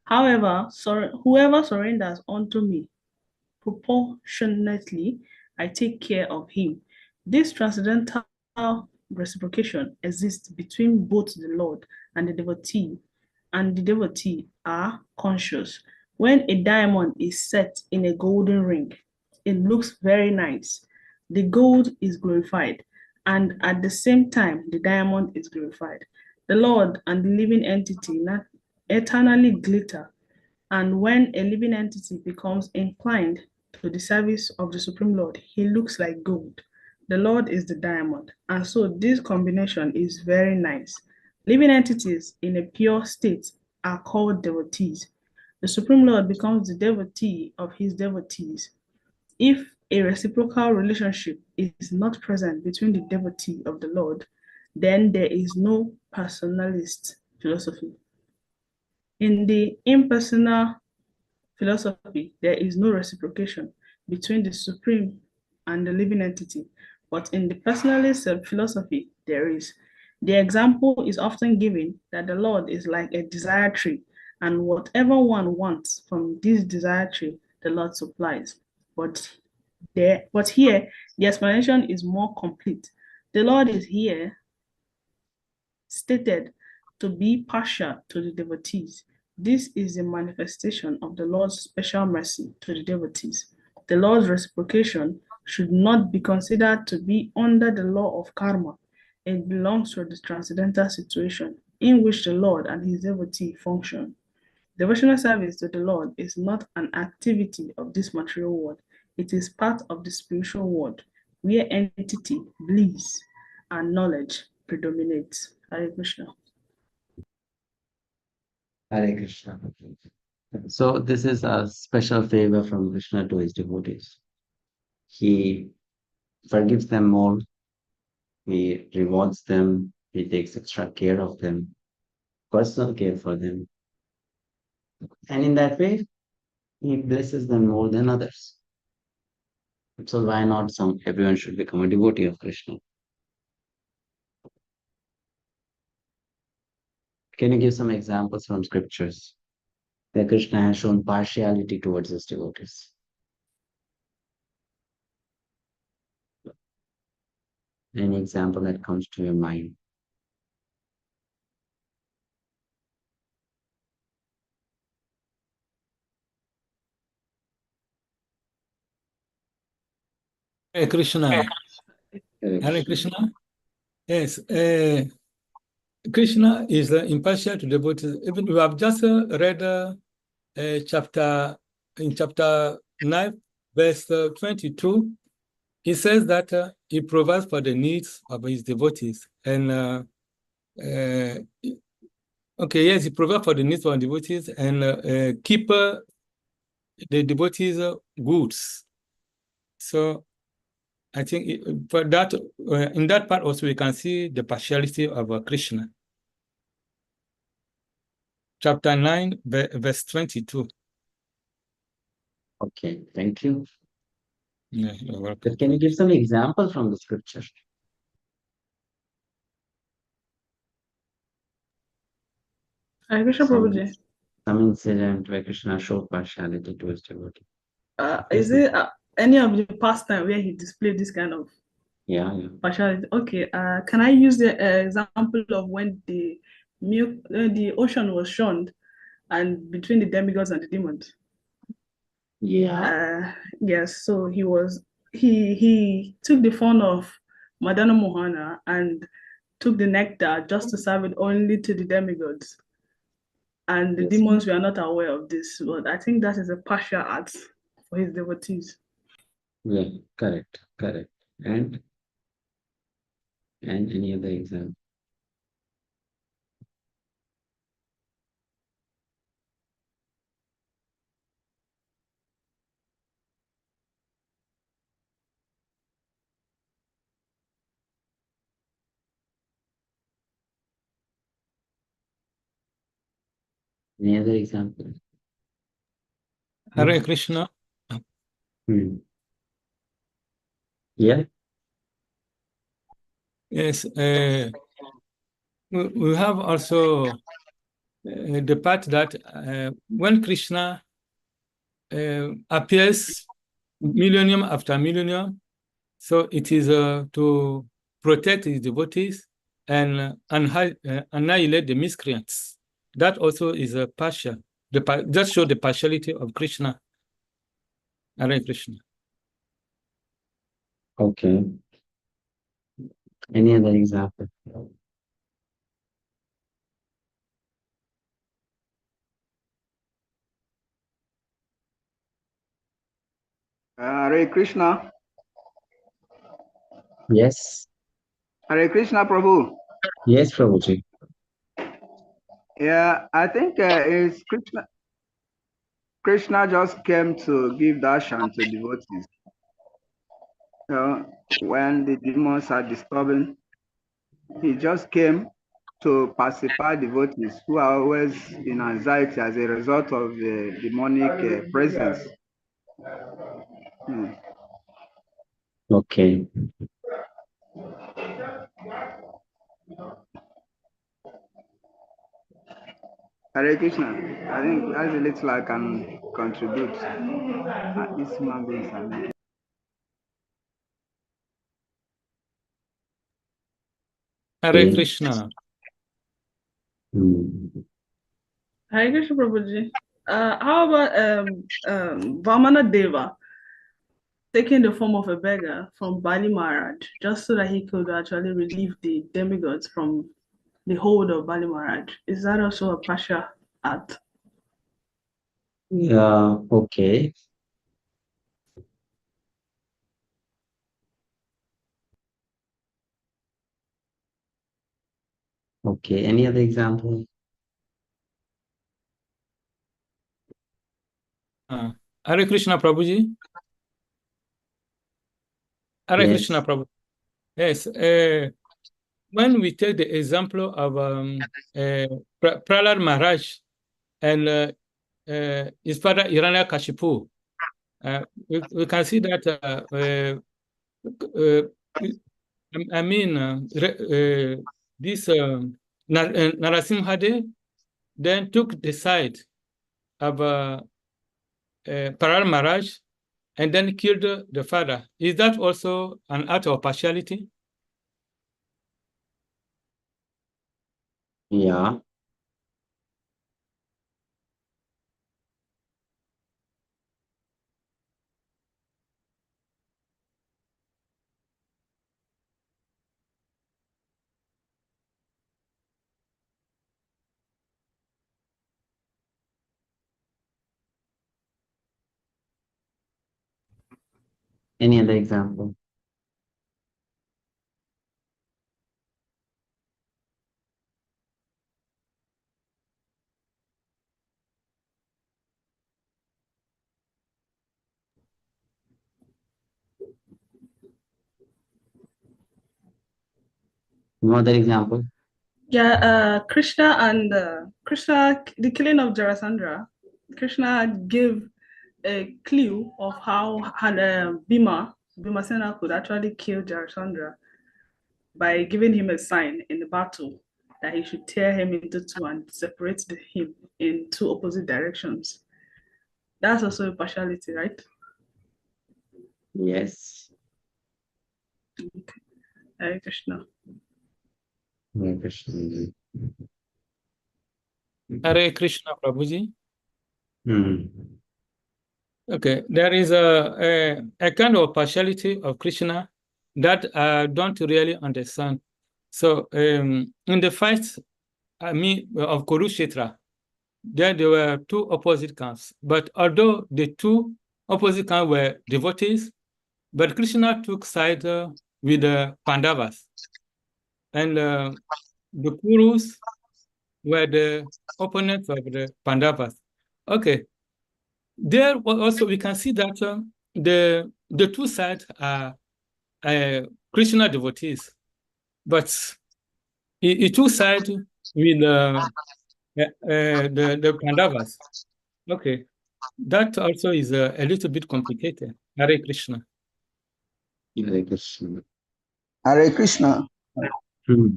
However, whoever surrenders unto me proportionately, I take care of him. This transcendental reciprocation exists between both the Lord and the devotee are conscious. When a diamond is set in a golden ring, it looks very nice. The gold is glorified, and at the same time, the diamond is glorified. The Lord and the living entity eternally glitter And when a living entity becomes inclined to the service of the Supreme Lord, he looks like gold. The Lord is the diamond. And so this combination is very nice. Living entities in a pure state are called devotees. The Supreme Lord becomes the devotee of his devotees. If a reciprocal relationship is not present between the devotee of the Lord, then there is no personalist philosophy. In the impersonal philosophy, there is no reciprocation between the supreme and the living entity, but in the personalist philosophy, there is. The example is often given that the Lord is like a desire tree, and whatever one wants from this desire tree, the Lord supplies. But here, the explanation is more complete. The Lord is here stated to be partial to the devotees. This is a manifestation of the Lord's special mercy to the devotees. The Lord's reciprocation should not be considered to be under the law of karma. It belongs to the transcendental situation in which the Lord and his devotee function. Devotional service to the Lord is not an activity of this material world. It is part of the spiritual world, where entity, bliss, and knowledge predominate. Hare Krishna. Hare Krishna. So this is a special favor from Krishna to his devotees. He forgives them more, he rewards them, he takes extra care of them, personal care for them. And in that way, he blesses them more than others. So why not everyone should become a devotee of Krishna? Can you give some examples from scriptures where Krishna has shown partiality towards his devotees? Any example that comes to your mind? Hare Krishna. Hare Hare Krishna. Krishna. Yes, Krishna is impartial to devotees. Even we have just read chapter 9, verse 22. He says that he provides for the needs of his devotees, and okay, yes, he provides for the needs of devotees and keep the devotees' goods. So I think for that, in that part also we can see the partiality of Krishna. Chapter 9, verse 22. Okay, thank you. Yeah, you're welcome. But can you give some example from the scripture? Hare Krishna Some, Prabhuji. some incident where Krishna showed partiality to his devotee. Is it any of the past time where he displayed this kind of Yeah. partiality? Okay, can I use the example of when the ocean was shunned and between the demigods and the demons? Yeah. Yes, so he took the form of Madana Mohana and took the nectar just to serve it only to the demigods. And the Yes. demons were not aware of this, but I think that is a partial act for his devotees. Yeah, correct. And any other example? Any other example? Hare Krishna. Hmm. Yeah. Yes, we have also the part that when Krishna appears millennium after millennium, so it is to protect his devotees and annihilate the miscreants. That also is a partial. That shows the partiality of Krishna. Hare Krishna. Okay. Any other example? Hare Krishna. Yes. Hare Krishna, Prabhu. Yes, Prabhuji. Yeah, I think it's Krishna. Krishna just came to give darshan to devotees. When the demons are disturbing, he just came to pacify devotees who are always in anxiety as a result of the demonic presence. Hmm. Okay. Hare Krishna. I think that's a little I can contribute. These human beings are making. Hare Okay. Krishna. Hare Krishna Prabhuji. How about Vamana Deva taking the form of a beggar from Bali Maharaj just so that he could actually relieve the demigods from the hold of Bali Maharaj? Is that also a partial act? Yeah, okay. Okay, any other example? Hare Krishna Prabhuji. Hare Yes. Krishna Prabhu. Yes. When we take the example of Prahlad Maharaj and his father Hiranyakashipu, we can see that I mean this Narasimhadev then took the side of Prahlad Maharaj and then killed the father. Is that also an act of partiality? Yeah. Any other example? No other example? Yeah, Krishna and the killing of Jarasandha. Krishna gave a clue of how Bhimasena could actually kill Jarasandha by giving him a sign in the battle that he should tear him into two and separate him in two opposite directions. That's also a partiality, right? Yes. Okay. Hare Krishna. Hare Krishna. Hare Krishna Prabhuji. Hmm. Okay, there is a kind of partiality of Krishna that I don't really understand. So in the fight, of Kurukshetra, there were two opposite camps. But although the two opposite camps were devotees, but Krishna took side with the Pandavas. And the Kurus were the opponents of the Pandavas. Okay. There also we can see that the two sides are Krishna devotees, but the two sides with the Pandavas. Okay, that also is a little bit complicated. Hare Krishna. Hare Krishna. Hare Krishna. Hmm.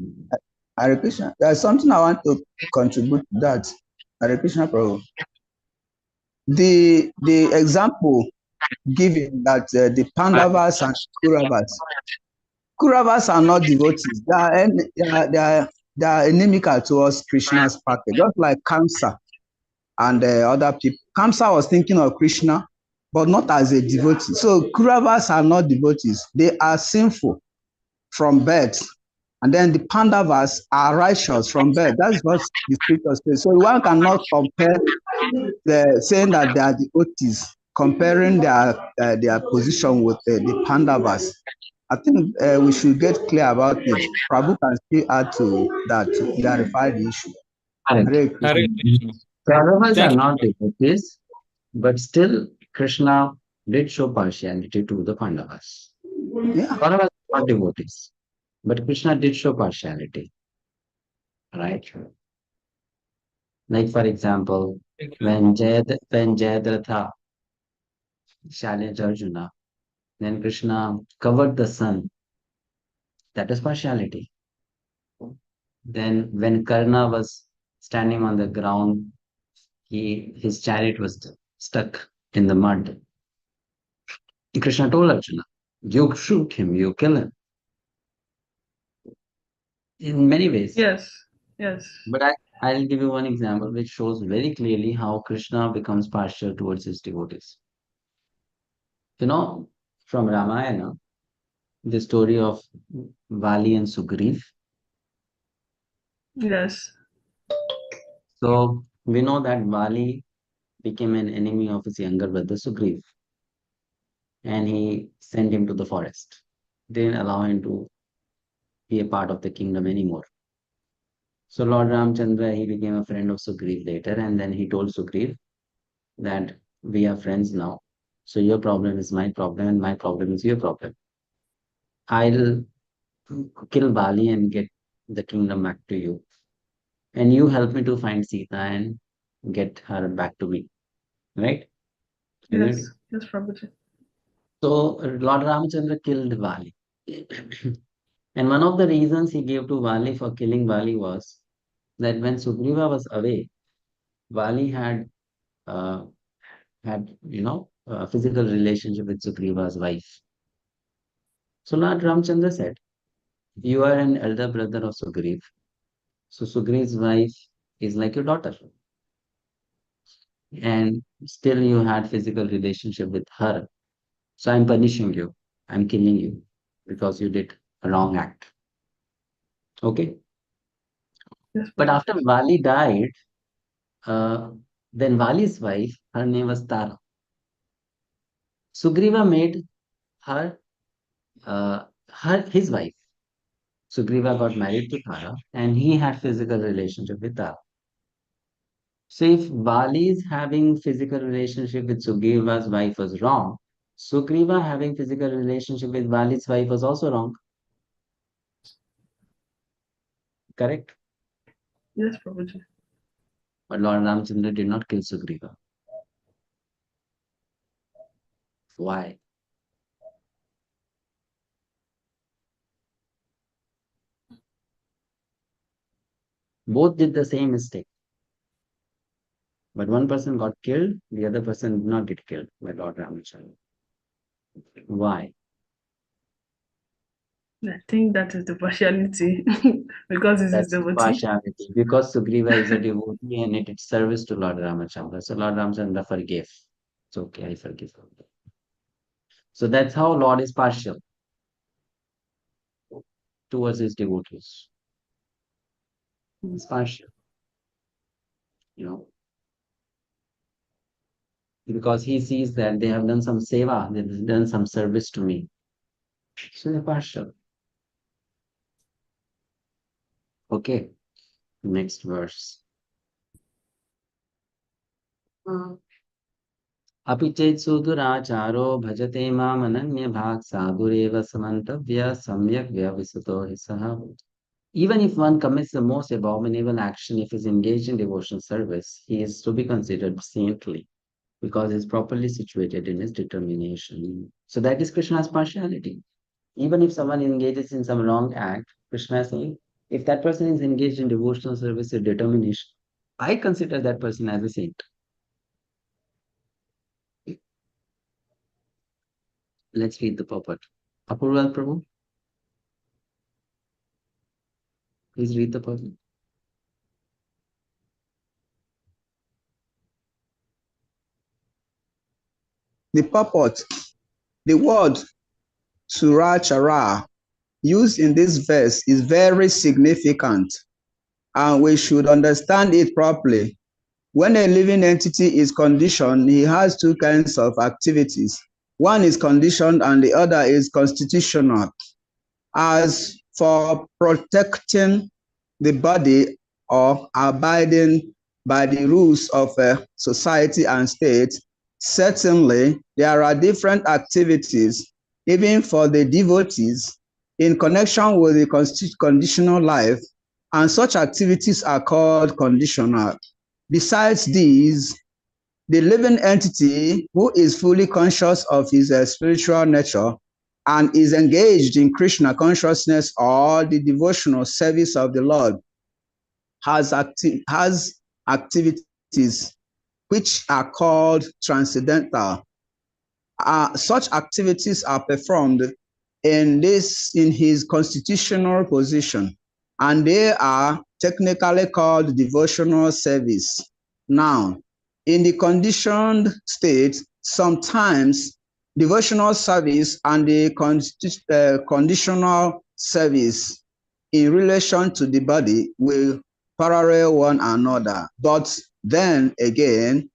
Hare Krishna. There's something I want to contribute to that. Hare Krishna, Prabhu. The example given that the Pandavas and Kauravas are not devotees. They are inimical towards Krishna's package, just like Kamsa and other people. Kamsa was thinking of Krishna, but not as a devotee. So Kauravas are not devotees. They are sinful from birth. And then the Pandavas are righteous from birth. That's what the scripture says. So one cannot compare saying that they are devotees comparing their position with the Pandavas. I think we should get clear about it. Prabhu can still add to that to clarify the issue. Correct. Hare Krishna. Hare Krishna. Kauravas Thank are you. not devotees, but still Krishna did show partiality to the Pandavas. Yeah. Kauravas are not devotees, but Krishna did show partiality. Right? Like for example, when Jayadratha challenged Arjuna, then Krishna covered the sun. That is partiality. Then when Karna was standing on the ground, his chariot was stuck in the mud. Krishna told Arjuna, you shoot him, you kill him. In many ways. Yes. Yes. But I'll give you one example which shows very clearly how Krishna becomes partial towards his devotees. You know, from Ramayana, the story of Vali and Sugriv. Yes. So we know that Vali became an enemy of his younger brother Sugriv, and he sent him to the forest. Didn't allow him to be a part of the kingdom anymore. So Lord Ramchandra, he became a friend of Sugriv later, and then he told Sugriv that we are friends now. So your problem is my problem, and my problem is your problem. I'll kill Bali and get the kingdom back to you. And you help me to find Sita and get her back to me. Right? Isn't Yes. it? Yes, Prabhuji. So Lord Ramchandra killed Vali. And one of the reasons he gave to Vali for killing Vali was that when Sugriva was away, Vali had a physical relationship with Sugriva's wife. So Lord Ramchandra said, you are an elder brother of Sugriv. So Sugriv's wife is like your daughter. And still you had physical relationship with her. So I'm punishing you. I'm killing you because you did a wrong act. Okay? Yes, But Prabhuji. after Vali died, then Vali's wife, her name was Tara. Sugriva made her his wife. Sugriva got married to Tara and he had physical relationship with Tara. So if Vali is having physical relationship with Sugriva's wife was wrong, Sugriva having physical relationship with Vali's wife was also wrong. Correct? Yes, Prabhuji. But Lord Ramchandra did not kill Sugriva. Why? Both did the same mistake. But one person got killed, the other person did not get killed by Lord Ramchandra. Why? I think that is the partiality because this is That's devotee. partiality. Because Sugriva is a devotee and it did service to Lord Ramchandra. So Lord Ramchandra forgave. It's okay, I forgive. So that's how Lord is partial towards his devotees. He's partial. Because he sees that they have done some seva, they've done some service to me. So they're partial. Okay, next verse. Api chet suduracharo bhajate mam ananya bhag sadureva samantavya samyak vyavisuto hisaha. Even if one commits the most abominable action, if he is engaged in devotional service, he is to be considered saintly because he is properly situated in his determination. So that is Krishna's partiality. Even if someone engages in some wrong act, Krishna is saying, if that person is engaged in devotional service with determination, I consider that person as a saint. Let's read the purport. Apurva Prabhu, please read the purport. The purport, the word surachara used in this verse is very significant, and we should understand it properly. When a living entity is conditioned, he has two kinds of activities. One is conditioned and the other is constitutional. As for protecting the body or abiding by the rules of society and state, certainly there are different activities, even for the devotees, in connection with the conditional life, and such activities are called conditional. Besides these, the living entity who is fully conscious of his spiritual nature and is engaged in Krishna consciousness or the devotional service of the Lord has activities which are called transcendental. Such activities are performed in his constitutional position, and they are technically called devotional service. Now, in the conditioned state, sometimes devotional service and the conditional service in relation to the body will parallel one another. But then again,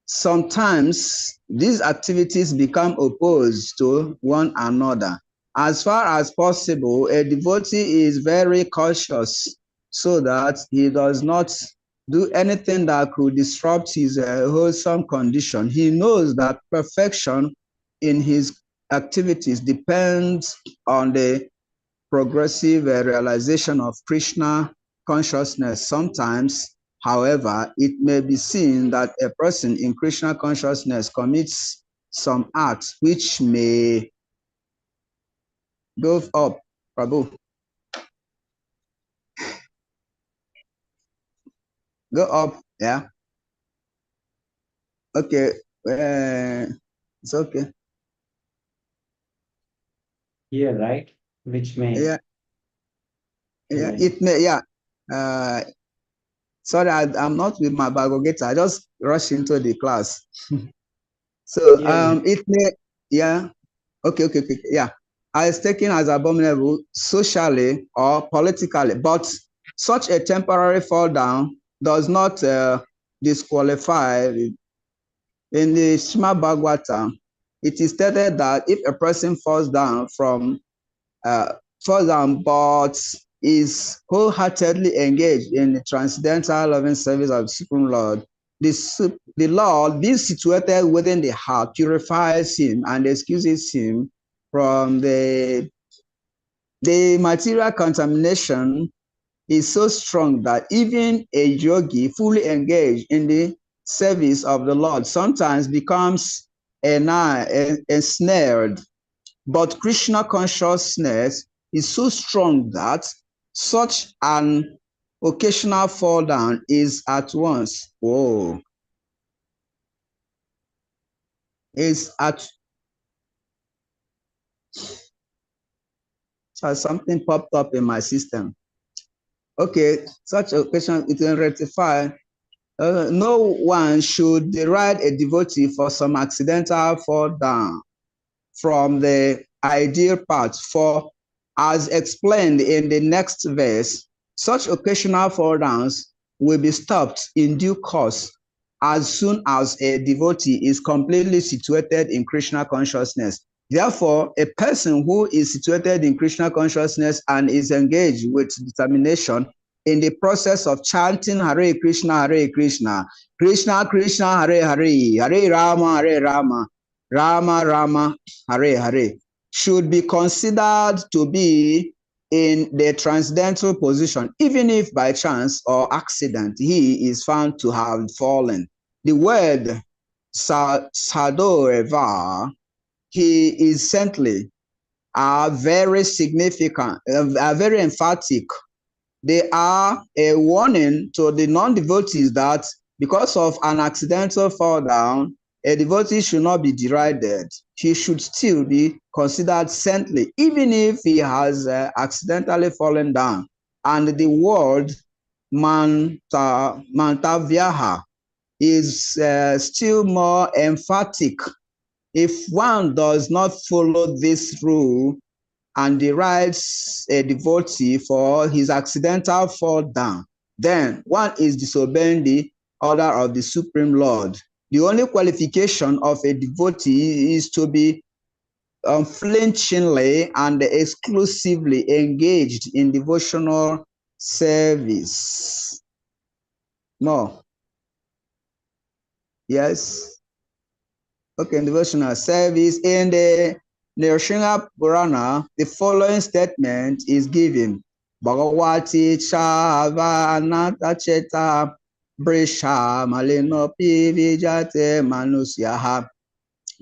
sometimes these activities become opposed to one another. As far as possible, a devotee is very cautious so that he does not do anything that could disrupt his wholesome condition. He knows that perfection in his activities depends on the progressive realization of Krishna consciousness. Sometimes, however, it may be seen that a person in Krishna consciousness commits some acts which may go up, Prabhu. Go up, yeah. Okay, it's okay. Here, right? Which may. Yeah, yeah, it may, yeah. Sorry, I'm not with my Bhagavad-gita. I just rushed into the class. So it may, yeah. Okay, yeah. Is taken as abominable socially or politically, but such a temporary fall down does not disqualify. In the Srimad Bhagavatam, it is stated that if a person falls down but is wholeheartedly engaged in the transcendental loving service of the Supreme Lord, the Lord, being situated within the heart, purifies him and excuses him from the material contamination is so strong that even a yogi fully engaged in the service of the Lord sometimes becomes ensnared. But Krishna consciousness is so strong that such an occasional fall down is at once. Whoa. So something popped up in my system. Okay, such occasion it will rectify. No one should deride a devotee for some accidental fall down from the ideal path, for as explained in the next verse, such occasional fall downs will be stopped in due course as soon as a devotee is completely situated in Krishna consciousness. Therefore, a person who is situated in Krishna consciousness and is engaged with determination in the process of chanting Hare Krishna, Krishna Krishna, Hare Hare, Hare Rama, Rama Rama, Hare Hare, should be considered to be in the transcendental position, even if by chance or accident he is found to have fallen. The word Sadoreva, he is saintly, are very significant, are very emphatic. They are a warning to the non-devotees that because of an accidental fall down, a devotee should not be derided. He should still be considered saintly, even if he has accidentally fallen down. And the word Mantavyaha is still more emphatic. If one does not follow this rule and derides a devotee for his accidental fall down, then one is disobeying the order of the Supreme Lord. The only qualification of a devotee is to be unflinchingly and exclusively engaged in devotional service. More. Yes. Okay, devotional service. In the Nrsimha Purana, the following statement is given. Bhagavati Chavanata Cheta Brisha Malinopi Vijate Manusyaha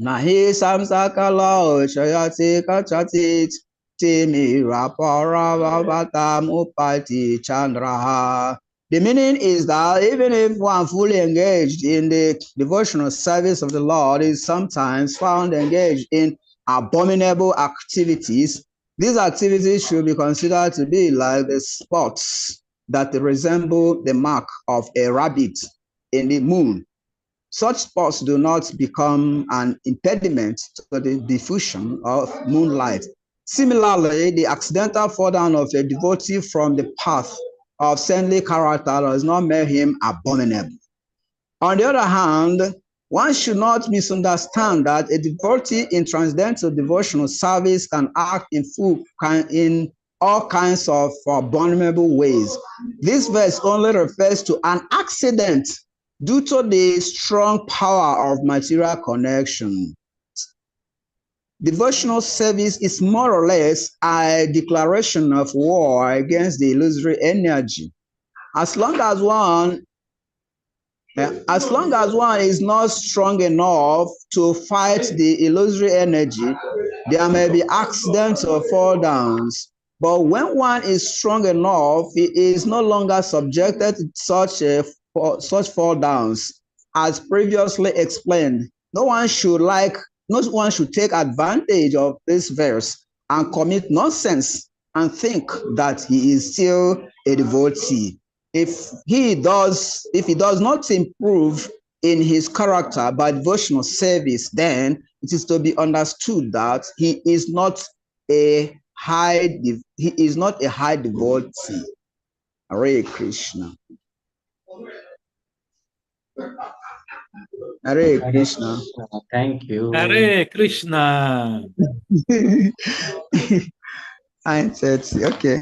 Nahi Samsakala Chayati Kachatit Timi Raparavatam Upati Chandraha. The meaning is that even if one fully engaged in the devotional service of the Lord is sometimes found engaged in abominable activities, these activities should be considered to be like the spots that resemble the mark of a rabbit in the moon. Such spots do not become an impediment to the diffusion of moonlight. Similarly, the accidental fall down of a devotee from the path of saintly character does not make him abominable. On the other hand, one should not misunderstand that a devotee in transcendental devotional service can act in all kinds of abominable ways. This verse only refers to an accident due to the strong power of material connection. Devotional service is more or less a declaration of war against the illusory energy. As long as one is not strong enough to fight the illusory energy, there may be accidents or fall downs. But when one is strong enough, he is no longer subjected to such fall downs. As previously explained, no one should take advantage of this verse and commit nonsense and think that he is still a devotee. If he does not improve in his character by devotional service, then it is to be understood that he is not a high devotee. Hare Krishna. Hare Krishna. Thank you. Hare Krishna. 9:30. Okay.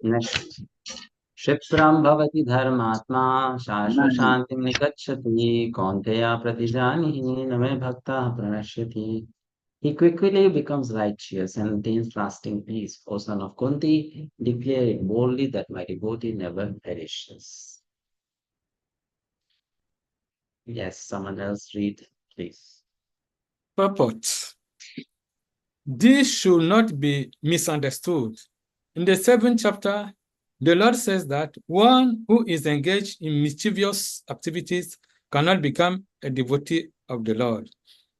Next. क्षिप्रं भवति धर्मात्मा शाश्वशान्तिं निगच्छति कौन्तेय प्रतिजानीहि न मे भक्तः प्रणश्यति. He quickly becomes righteous and attains lasting peace. O son of Kunti, declare it boldly that my devotee never perishes. Yes, someone else read, please. Purport. This should not be misunderstood. In the 7th chapter, the Lord says that one who is engaged in mischievous activities cannot become a devotee of the Lord.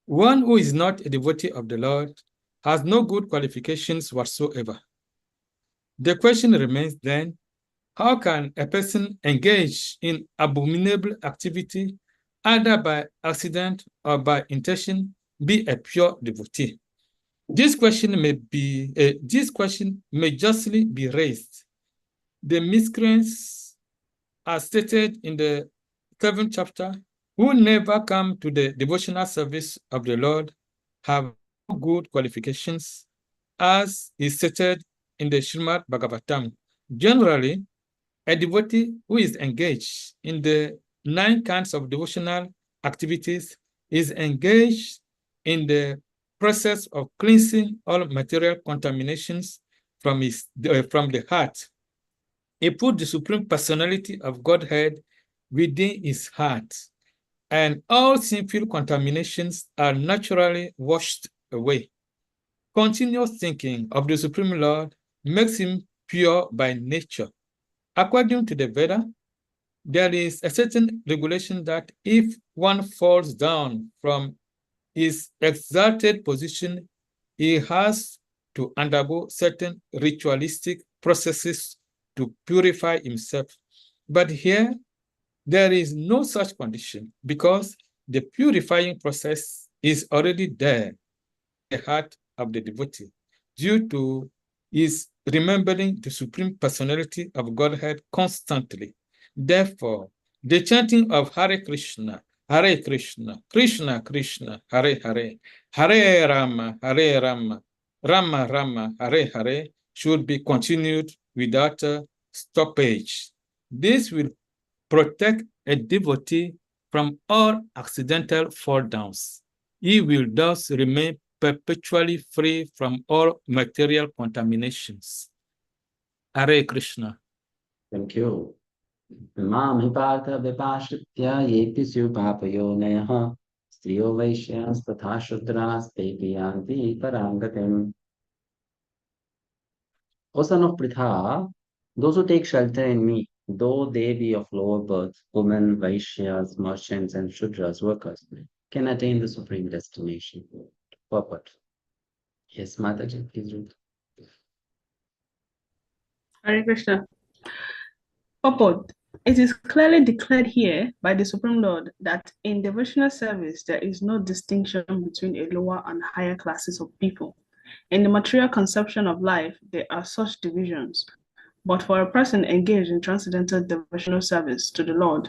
One who is not a devotee of the Lord has no good qualifications whatsoever. The question remains then, how can a person engage in abominable activity, either by accident or by intention, be a pure devotee? This question may justly be raised. The miscreants are stated in the 7th chapter, who never come to the devotional service of the Lord have good qualifications, as is stated in the Srimad Bhagavatam. Generally, a devotee who is engaged in the 9 kinds of devotional activities is engaged in the process of cleansing all material contaminations from the heart. He put the Supreme Personality of Godhead within his heart, and all sinful contaminations are naturally washed away. Continuous thinking of the Supreme Lord makes him pure by nature. According to the Veda, there is a certain regulation that if one falls down from his exalted position, he has to undergo certain ritualistic processes to purify himself. But here, there is no such condition because the purifying process is already there in the heart of the devotee due to his remembering the Supreme Personality of Godhead constantly. Therefore, the chanting of Hare Krishna, Krishna Krishna, Hare Hare, Hare Rama, Rama Rama, Hare Hare should be continued without stoppage. This will protect a devotee from all accidental fall downs. He will thus remain perpetually free from all material contaminations. Hare Krishna. Thank you. Mami Partha Vipashitya Yepi Papayoneha Striyo Vaishyas Tatha Shudras Tekiyanti Parangatim. O son of Pritha, those who take shelter in me, though they be of lower birth, women, Vaishyas, merchants, and Shudras, workers, can attain the supreme destination. Purport. Yes, Mataji, please read. Hare Krishna. Purport. It is clearly declared here by the Supreme Lord that in devotional service there is no distinction between a lower and higher classes of people. In the material conception of life, there are such divisions, but for a person engaged in transcendental devotional service to the Lord,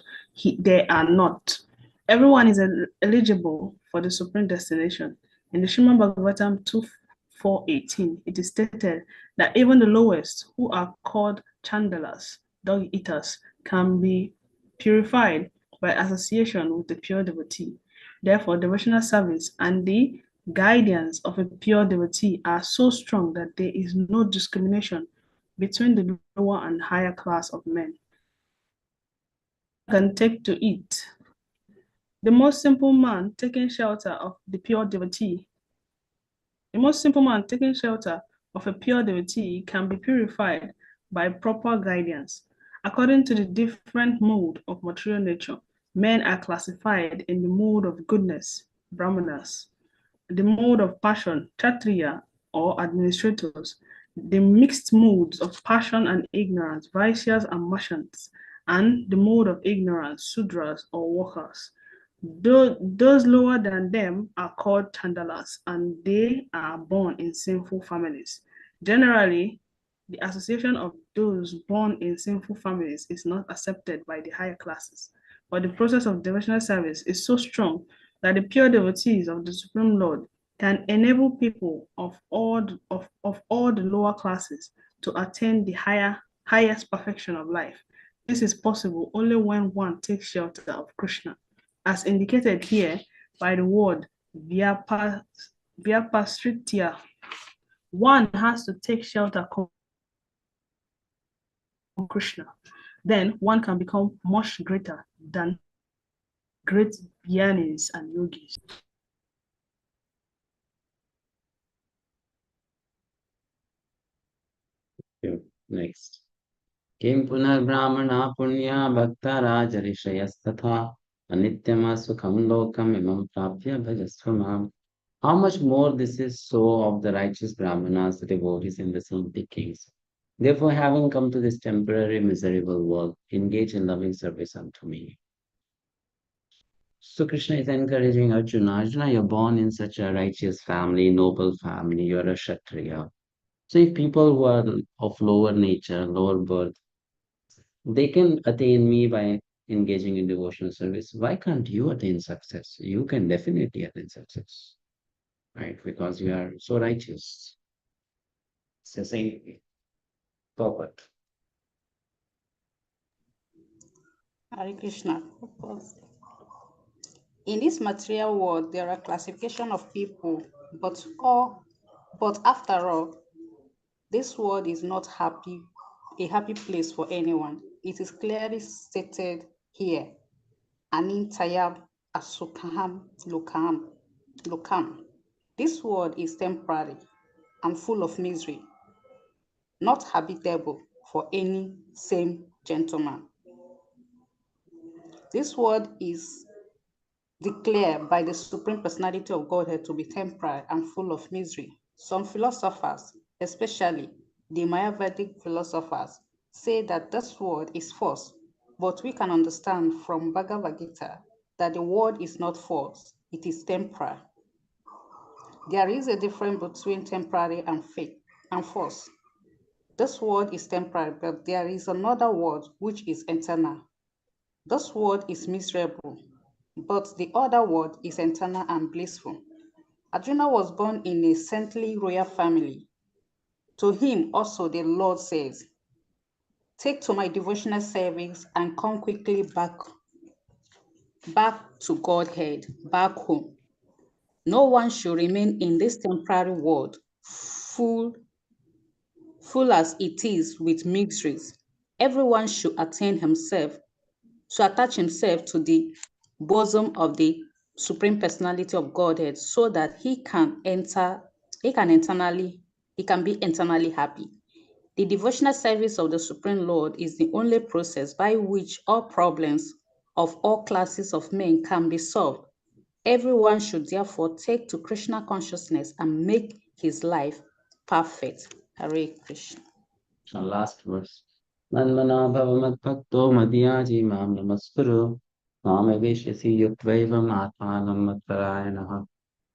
they are not. Everyone is eligible for the supreme destination. In the Srimad Bhagavatam 2.4.18, it is stated that even the lowest, who are called chandalas, dog eaters, can be purified by association with the pure devotee. Therefore, devotional service and the guidance of a pure devotee are so strong that there is no discrimination between the lower and higher class of men. Can take to eat. The most simple man taking shelter of the pure devotee. The most simple man taking shelter of a pure devotee can be purified by proper guidance. According to the different mode of material nature, men are classified in the mode of goodness, brahmanas, the mode of passion, kshatriya, or administrators, the mixed modes of passion and ignorance, vaishyas and merchants, and the mode of ignorance, sudras or workers. Those lower than them are called chandalas, and they are born in sinful families. Generally, the association of those born in sinful families is not accepted by the higher classes, but the process of devotional service is so strong that the pure devotees of the Supreme Lord can enable people of all the lower classes to attain the highest perfection of life. This is possible only when one takes shelter of Krishna, as indicated here by the word vyapasritya. One has to take shelter from Krishna. Then one can become much greater than great jnanis and yogis. Next. Kim punar brahmana punya bhakta raja rishayasthatha anityama sukham lokam imam prapya bhajasvamam. How much more this is so of the righteous brahmanas, the devotees in the saintly kings. Therefore, having come to this temporary miserable world, engage in loving service unto me. So Krishna is encouraging Arjuna. Arjuna, you're born in such a righteous family, noble family, you're a Kshatriya. So if people who are of lower nature, lower birth, they can attain me by engaging in devotional service, why can't you attain success? You can definitely attain success, right? Because you are so righteous. It's the same purpose. Hare Krishna. In this material world, there are classification of people, but after all, this world is not a happy place for anyone. It is clearly stated here. Anintayab asukaham lokam. This world is temporary and full of misery, not habitable for any sane gentleman. This world is declared by the Supreme Personality of Godhead to be temporary and full of misery. Some philosophers, especially the Mayavedic philosophers, say that this world is false, but we can understand from Bhagavad Gita that the world is not false, it is temporary. There is a difference between temporary and fake and false. This world is temporary, but there is another world which is eternal. This world is miserable, but the other world is eternal and blissful. Arjuna was born in a saintly royal family. To him also the Lord says, take to my devotional service and come quickly back to Godhead, back home. No one should remain in this temporary world, full as it is with miseries. Everyone should attach himself to the bosom of the Supreme Personality of Godhead so that he can be eternally happy. The devotional service of the Supreme Lord is the only process by which all problems of all classes of men can be solved. Everyone should therefore take to Krishna consciousness and make his life perfect. Hare Krishna. Last verse. Manmana bhavamadbhakto madhyaji mam namaskuru mamaveshyasi yuktvaevam atmanam matparayanaha.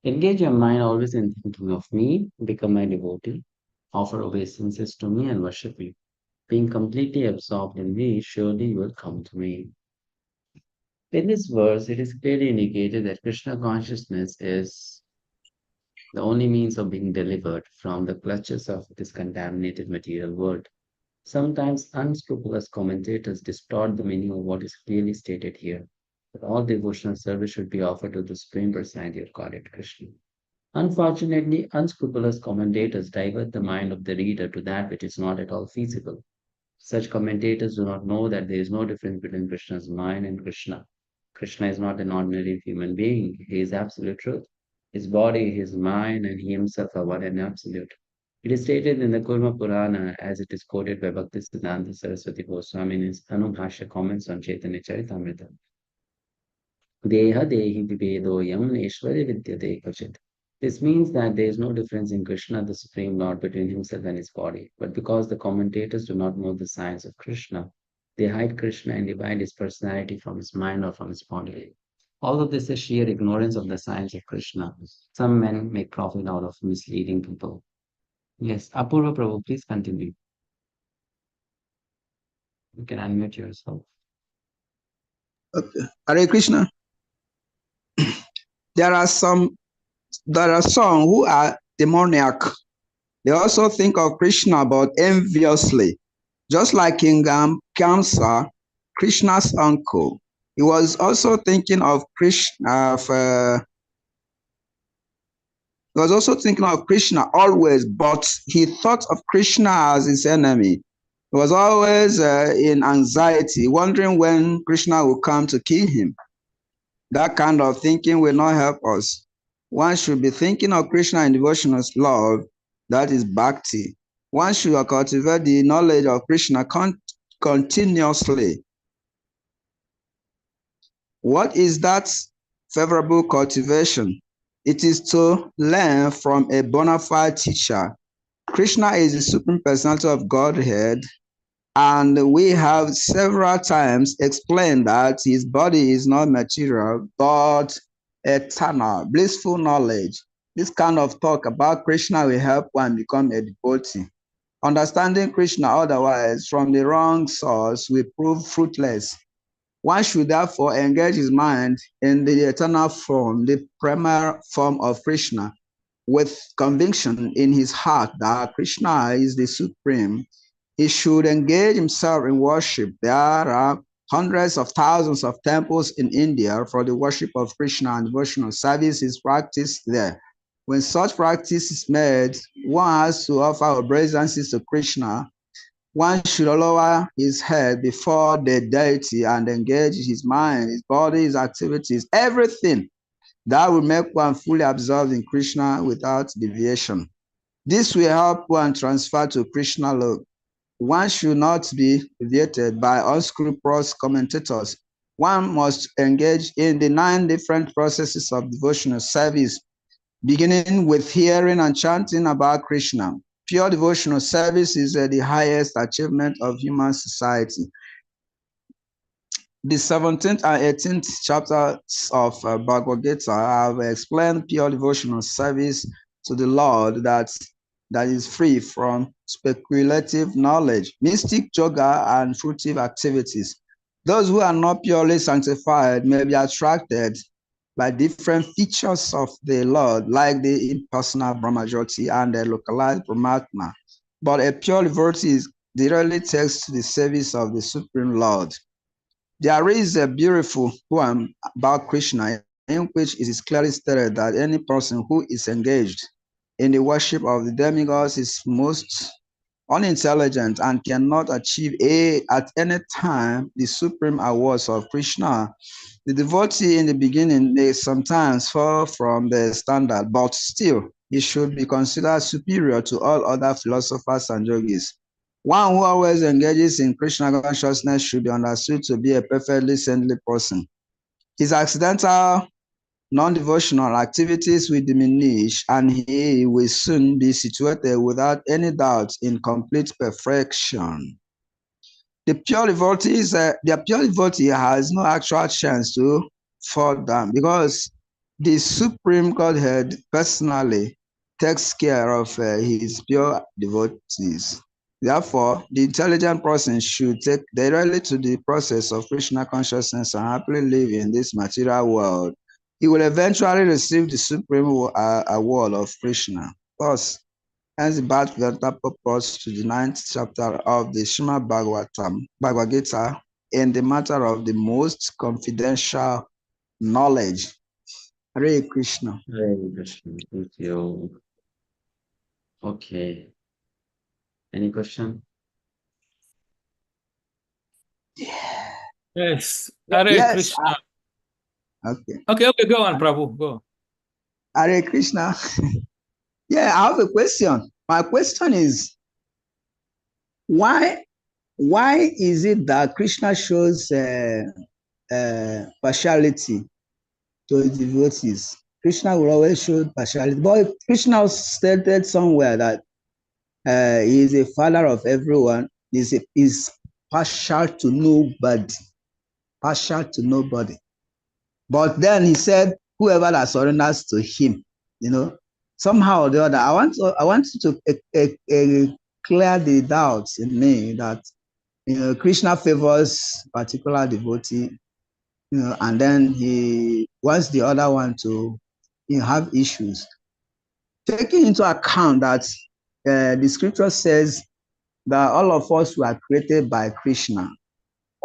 Engage your mind always in thinking of me, become my devotee, offer obeisances to me and worship me. Being completely absorbed in me, surely you will come to me. In this verse, it is clearly indicated that Krishna consciousness is the only means of being delivered from the clutches of this contaminated material world. Sometimes unscrupulous commentators distort the meaning of what is clearly stated here, that all devotional service should be offered to the Supreme Personality of Godhead Krishna. Unfortunately, unscrupulous commentators divert the mind of the reader to that which is not at all feasible. Such commentators do not know that there is no difference between Krishna's mind and Krishna. Krishna is not an ordinary human being. He is absolute truth. His body, his mind, and he himself are one and absolute. It is stated in the Kurma Purana, as it is quoted by Bhaktisiddhanta Saraswati Goswami in his Anubhashya comments on Chaitanya Charitamrita. Deha dehi vivedoyam neshwari vidyate kvachit. This means that there is no difference in Krishna, the Supreme Lord, between himself and his body. But because the commentators do not know the science of Krishna, they hide Krishna and divide his personality from his mind or from his body. All of this is sheer ignorance of the science of Krishna. Some men make profit out of misleading people. Yes, Apurva Prabhu, please continue. You can unmute yourself. Okay. Hare Krishna. There are some who are demoniac. They also think of Krishna but enviously. Just like King Kamsa, Krishna's uncle. He was also thinking of Krishna. He was also thinking of Krishna always, but he thought of Krishna as his enemy. He was always in anxiety, wondering when Krishna will come to kill him. That kind of thinking will not help us. One should be thinking of Krishna in devotional love, that is bhakti. One should cultivate the knowledge of Krishna continuously. What is that favorable cultivation? It is to learn from a bona fide teacher. Krishna is the Supreme Personality of Godhead, and we have several times explained that his body is not material, but eternal, blissful knowledge. This kind of talk about Krishna will help one become a devotee. Understanding Krishna otherwise from the wrong source will prove fruitless. One should therefore engage his mind in the eternal form, the primary form of Krishna, with conviction in his heart that Krishna is the Supreme. He should engage himself in worship. There are hundreds of thousands of temples in India for the worship of Krishna, and devotional service is practiced there. When such practice is made, one has to offer obeisances to Krishna. One should lower his head before the deity and engage his mind, his body, his activities, everything that will make one fully absorbed in Krishna without deviation. This will help one transfer to Krishna love. One should not be deviated by unscrupulous commentators. One must engage in the 9 different processes of devotional service, beginning with hearing and chanting about Krishna. Pure devotional service is the highest achievement of human society. The 17th and 18th chapters of Bhagavad Gita have explained pure devotional service to the Lord that is free from speculative knowledge, mystic yoga, and fruitive activities. Those who are not purely sanctified may be attracted by different features of the Lord, like the impersonal Brahmajyoti and the localized Brahmatma. But a pure devotee directly takes to the service of the Supreme Lord. There is a beautiful poem about Krishna in which it is clearly stated that any person who is engaged in the worship of the demigods is most unintelligent and cannot achieve at any time the supreme awards of Krishna. The devotee in the beginning may sometimes fall from the standard, but still he should be considered superior to all other philosophers and yogis. One who always engages in Krishna consciousness should be understood to be a perfectly saintly person. His accidental non-devotional activities will diminish and he will soon be situated without any doubt in complete perfection. The pure devotee has no actual chance to fall down because the Supreme Godhead personally takes care of his pure devotees. Therefore, the intelligent person should take directly to the process of Krishna consciousness and happily live in this material world. He will eventually receive the supreme award of Krishna. Thus, hence the Bhagavad purports to the 9th chapter of the Srimad Bhagavad Gita in the matter of the most confidential knowledge. Hare Krishna. Hare Krishna. Thank you. Okay. Any question? Yes. Hare Yes. Krishna. Okay. Okay, go on, Prabhu. Go. Hare Krishna. Yeah, I have a question. My question is, why is it that Krishna shows partiality to his devotees? Krishna will always show partiality, but Krishna stated somewhere that he is a father of everyone. Is partial to nobody. Partial to nobody. But then he said, whoever that surrenders to him, somehow or the other, I want you to clear the doubts in me that Krishna favors particular devotee, and then he wants the other one to have issues. Taking into account that the scripture says that all of us were created by Krishna.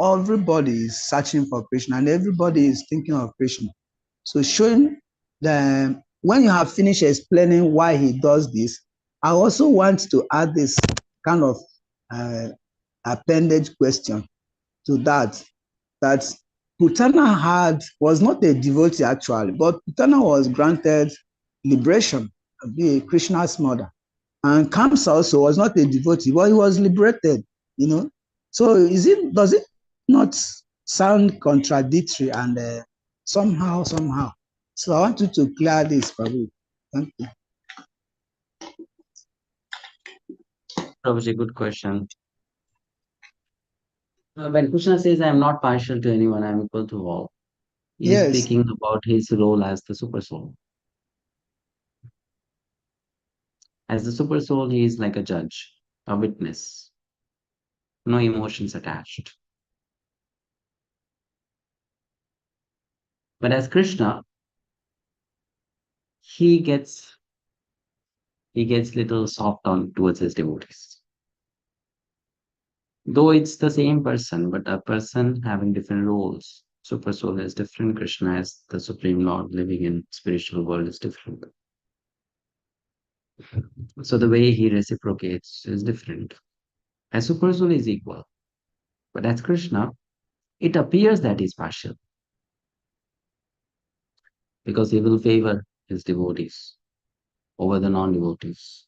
Everybody is searching for Krishna and everybody is thinking of Krishna. So showing the when you have finished explaining why he does this, I also want to add this kind of appendage question to that Putana was not a devotee actually, but Putana was granted liberation to be Krishna's mother. And Kamsa also was not a devotee, but he was liberated, So does it not sound contradictory and somehow? So I want you to clear this for me. Thank you. Prabhuji, good question. When Krishna says, I am not partial to anyone, I am equal to all, he is speaking about his role as the super soul. As the super soul, he is like a judge, a witness, no emotions attached. But as Krishna, he gets little soft on towards his devotees. Though it's the same person, but a person having different roles. Super soul is different. Krishna as the Supreme Lord living in spiritual world is different. So the way he reciprocates is different. As super soul is equal. But as Krishna, it appears that he's partial. Because he will favor his devotees over the non-devotees.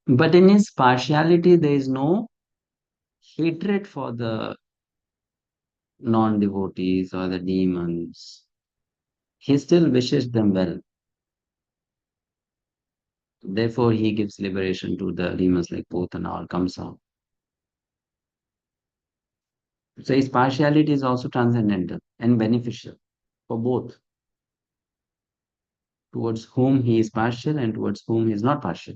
But in his partiality, there is no hatred for the non-devotees or the demons. He still wishes them well. Therefore, he gives liberation to the demons like Putana or Kamsa. So his partiality is also transcendental and beneficial for both. Towards whom he is partial and towards whom he is not partial.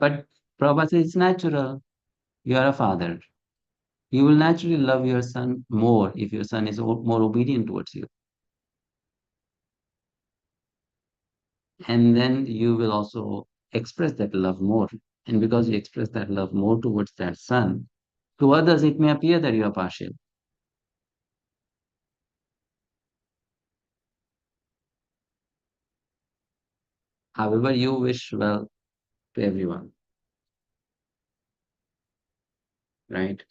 But Prabhupada says it's natural. You are a father. You will naturally love your son more if your son is more obedient towards you. And then you will also express that love more. And because you express that love more towards that son, to others it may appear that you are partial. However, you wish well to everyone, right?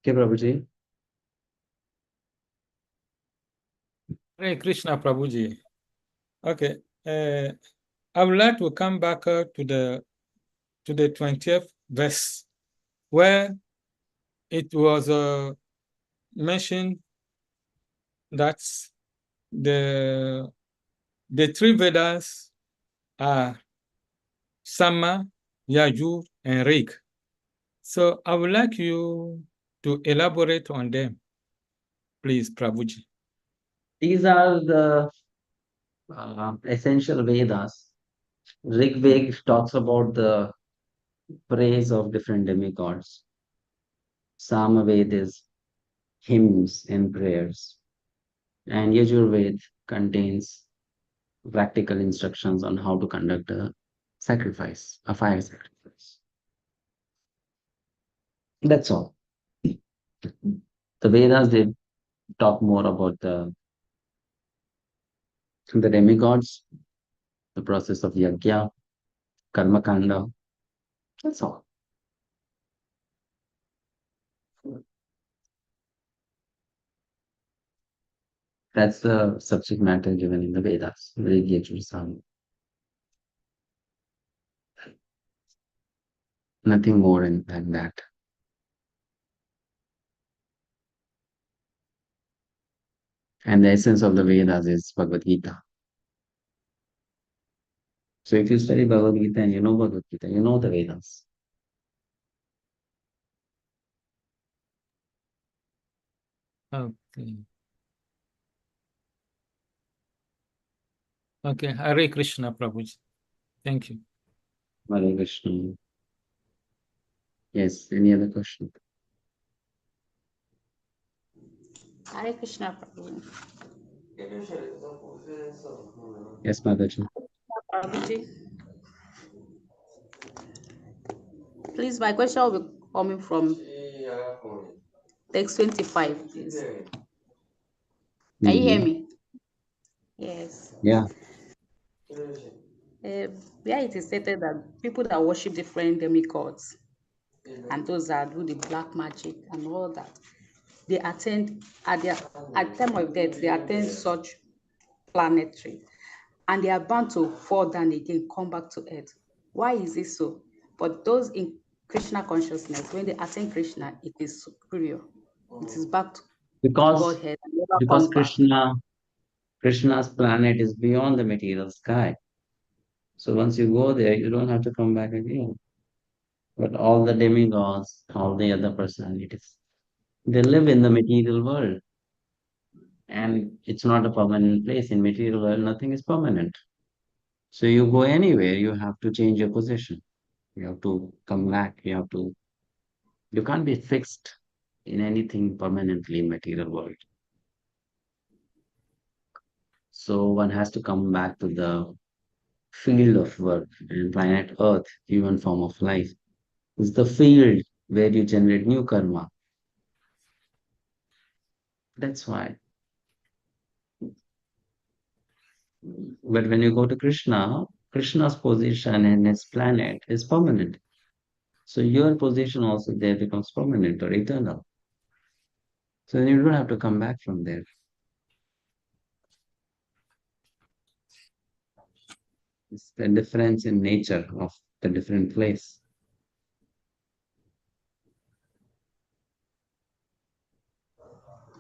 Okay, Prabhuji. Hare Krishna Prabhuji. Okay. I would like to come back to the 20th verse where it was mentioned that the three Vedas are Sama, Yajur, and Rig. So I would like you to elaborate on them, please, Prabhuji. These are the essential Vedas. Rig Veda talks about the praise of different demigods. Samaved is hymns and prayers. And Yajurved contains practical instructions on how to conduct a sacrifice, a fire sacrifice. That's all. The Vedas, they talk more about the demigods, the process of yajna, karma kanda. That's all. That's the subject matter given in the Vedas, Rig, Yajur, Sam. Nothing more than that. And the essence of the Vedas is Bhagavad Gita. So if you study Bhagavad Gita and you know Bhagavad Gita, you know the Vedas. Okay. Okay. Hare Krishna Prabhuji. Thank you. Hare Krishna. Yes, any other question? Hare Krishna Prabhu. Yes, Mataji. Prabhuji. Please, my question will be coming from text 25, please. Can you hear me? Yes. Yeah. Where it is stated that people that worship different demigods and those that do the black magic and all that, they attend at time of death, they attend such planetary, and they are bound to fall down again, come back to earth. Why is this so? But those in Krishna consciousness, when they attend Krishna, it is superior. It is back to Because Godhead and never comes back. Krishna's planet is beyond the material sky. So once you go there, you don't have to come back again. But all the demigods, all the other personalities, they live in the material world. And it's not a permanent place. In material world, nothing is permanent. So you go anywhere, you have to change your position. You have to come back. You can't be fixed in anything permanently in material world. So one has to come back to the field of work, and planet Earth, human form of life, is the field where you generate new karma. That's why. But when you go to Krishna, Krishna's position in his planet is permanent. So your position also there becomes permanent or eternal. So then you don't have to come back from there. It's the difference in nature of the different place.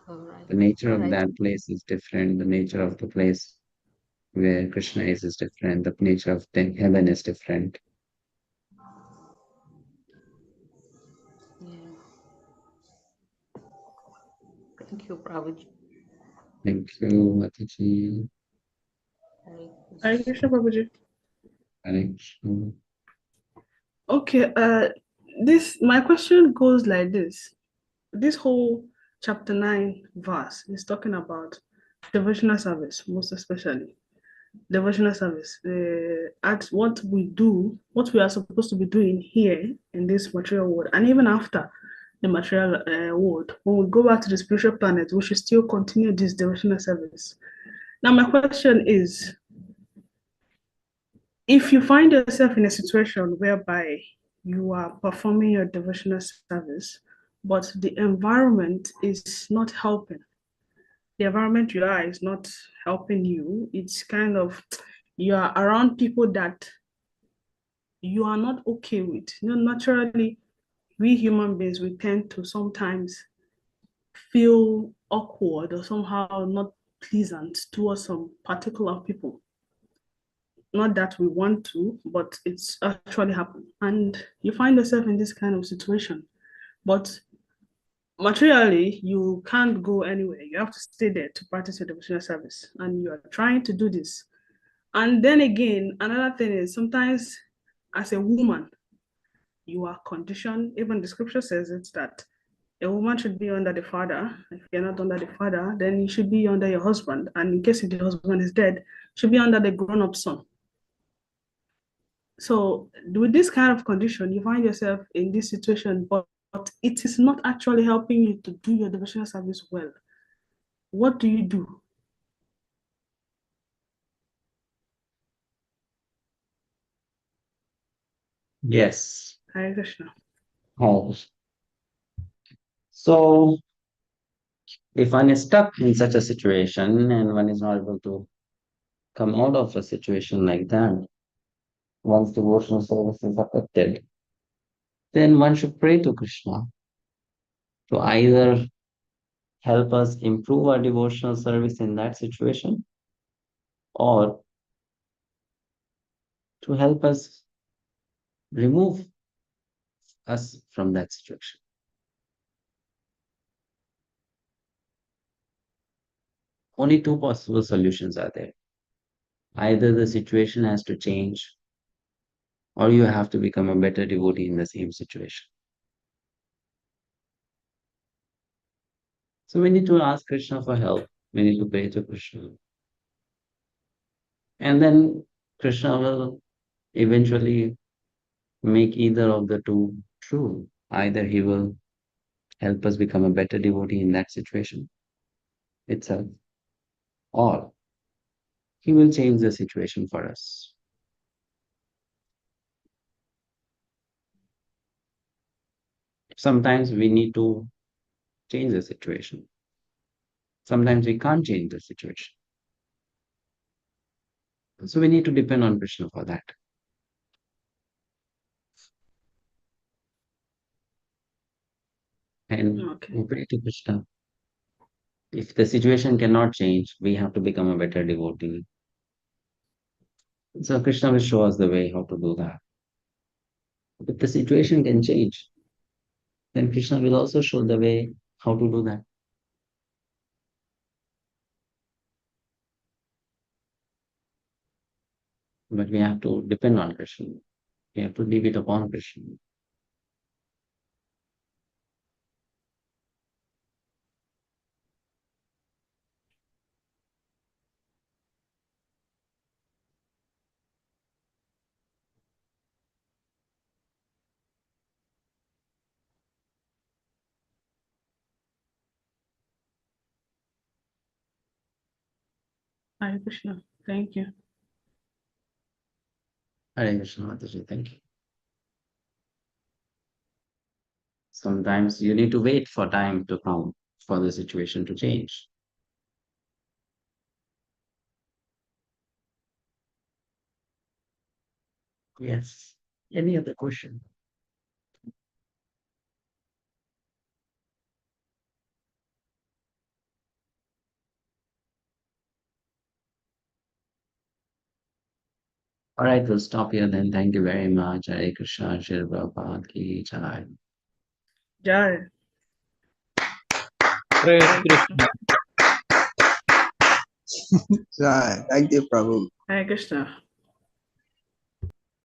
All right. The nature of Alright. that place is different. The nature of the place where Krishna is different. The nature of the heaven is different. Yeah. Thank you, Prabhuji. Thank you, Mataji. Hare Krishna, Prabhuji. Hare Krishna. Okay, my question goes like this. This whole chapter 9 verse is talking about devotional service, most especially devotional service. At what we do, what we are supposed to be doing here in this material world, and even after the material world, when we go back to the spiritual planet, we should still continue this devotional service. Now, my question is, if you find yourself in a situation whereby you are performing your devotional service, but the environment is not helping, the environment you are is not helping you, it's kind of, you are around people that you are not okay with. Naturally, we human beings, we tend to sometimes feel awkward or somehow not pleasant towards some particular people. Not that we want to, but it's actually happened. And you find yourself in this kind of situation. But materially, you can't go anywhere. You have to stay there to practice your devotional service. And you are trying to do this. And then again, another thing is sometimes as a woman, you are conditioned, even the scripture says it, that a woman should be under the father. If you're not under the father, then you should be under your husband. And in case if the husband is dead, should be under the grown-up son. So with this kind of condition, you find yourself in this situation, but it is not actually helping you to do your devotional service well. What do you do? Yes. Hare Krishna. Oh. So, if one is stuck in such a situation and one is not able to come out of a situation like that, one's devotional service is affected, then one should pray to Krishna to either help us improve our devotional service in that situation or to help us remove us from that situation. Only two possible solutions are there. Either the situation has to change or you have to become a better devotee in the same situation. So we need to ask Krishna for help. We need to pray to Krishna. And then Krishna will eventually make either of the two true. Either he will help us become a better devotee in that situation itself, or he will change the situation for us. Sometimes we need to change the situation. Sometimes we can't change the situation. So we need to depend on Krishna for that. And Okay. we pray to Krishna. If the situation cannot change, we have to become a better devotee. So Krishna will show us the way how to do that. If the situation can change, then Krishna will also show the way how to do that. But we have to depend on Krishna. We have to leave it upon Krishna. Hare Krishna. Thank you. Hare Krishna, Mataji, thank you. Sometimes you need to wait for time to come for the situation to change. Yes. Any other question? All right, we'll stop here then. Thank you very much. Hare Krishna, Shri Prabhupada ki jai. Jai. Hare Krishna. Right. Thank you, Prabhu. Hare Krishna.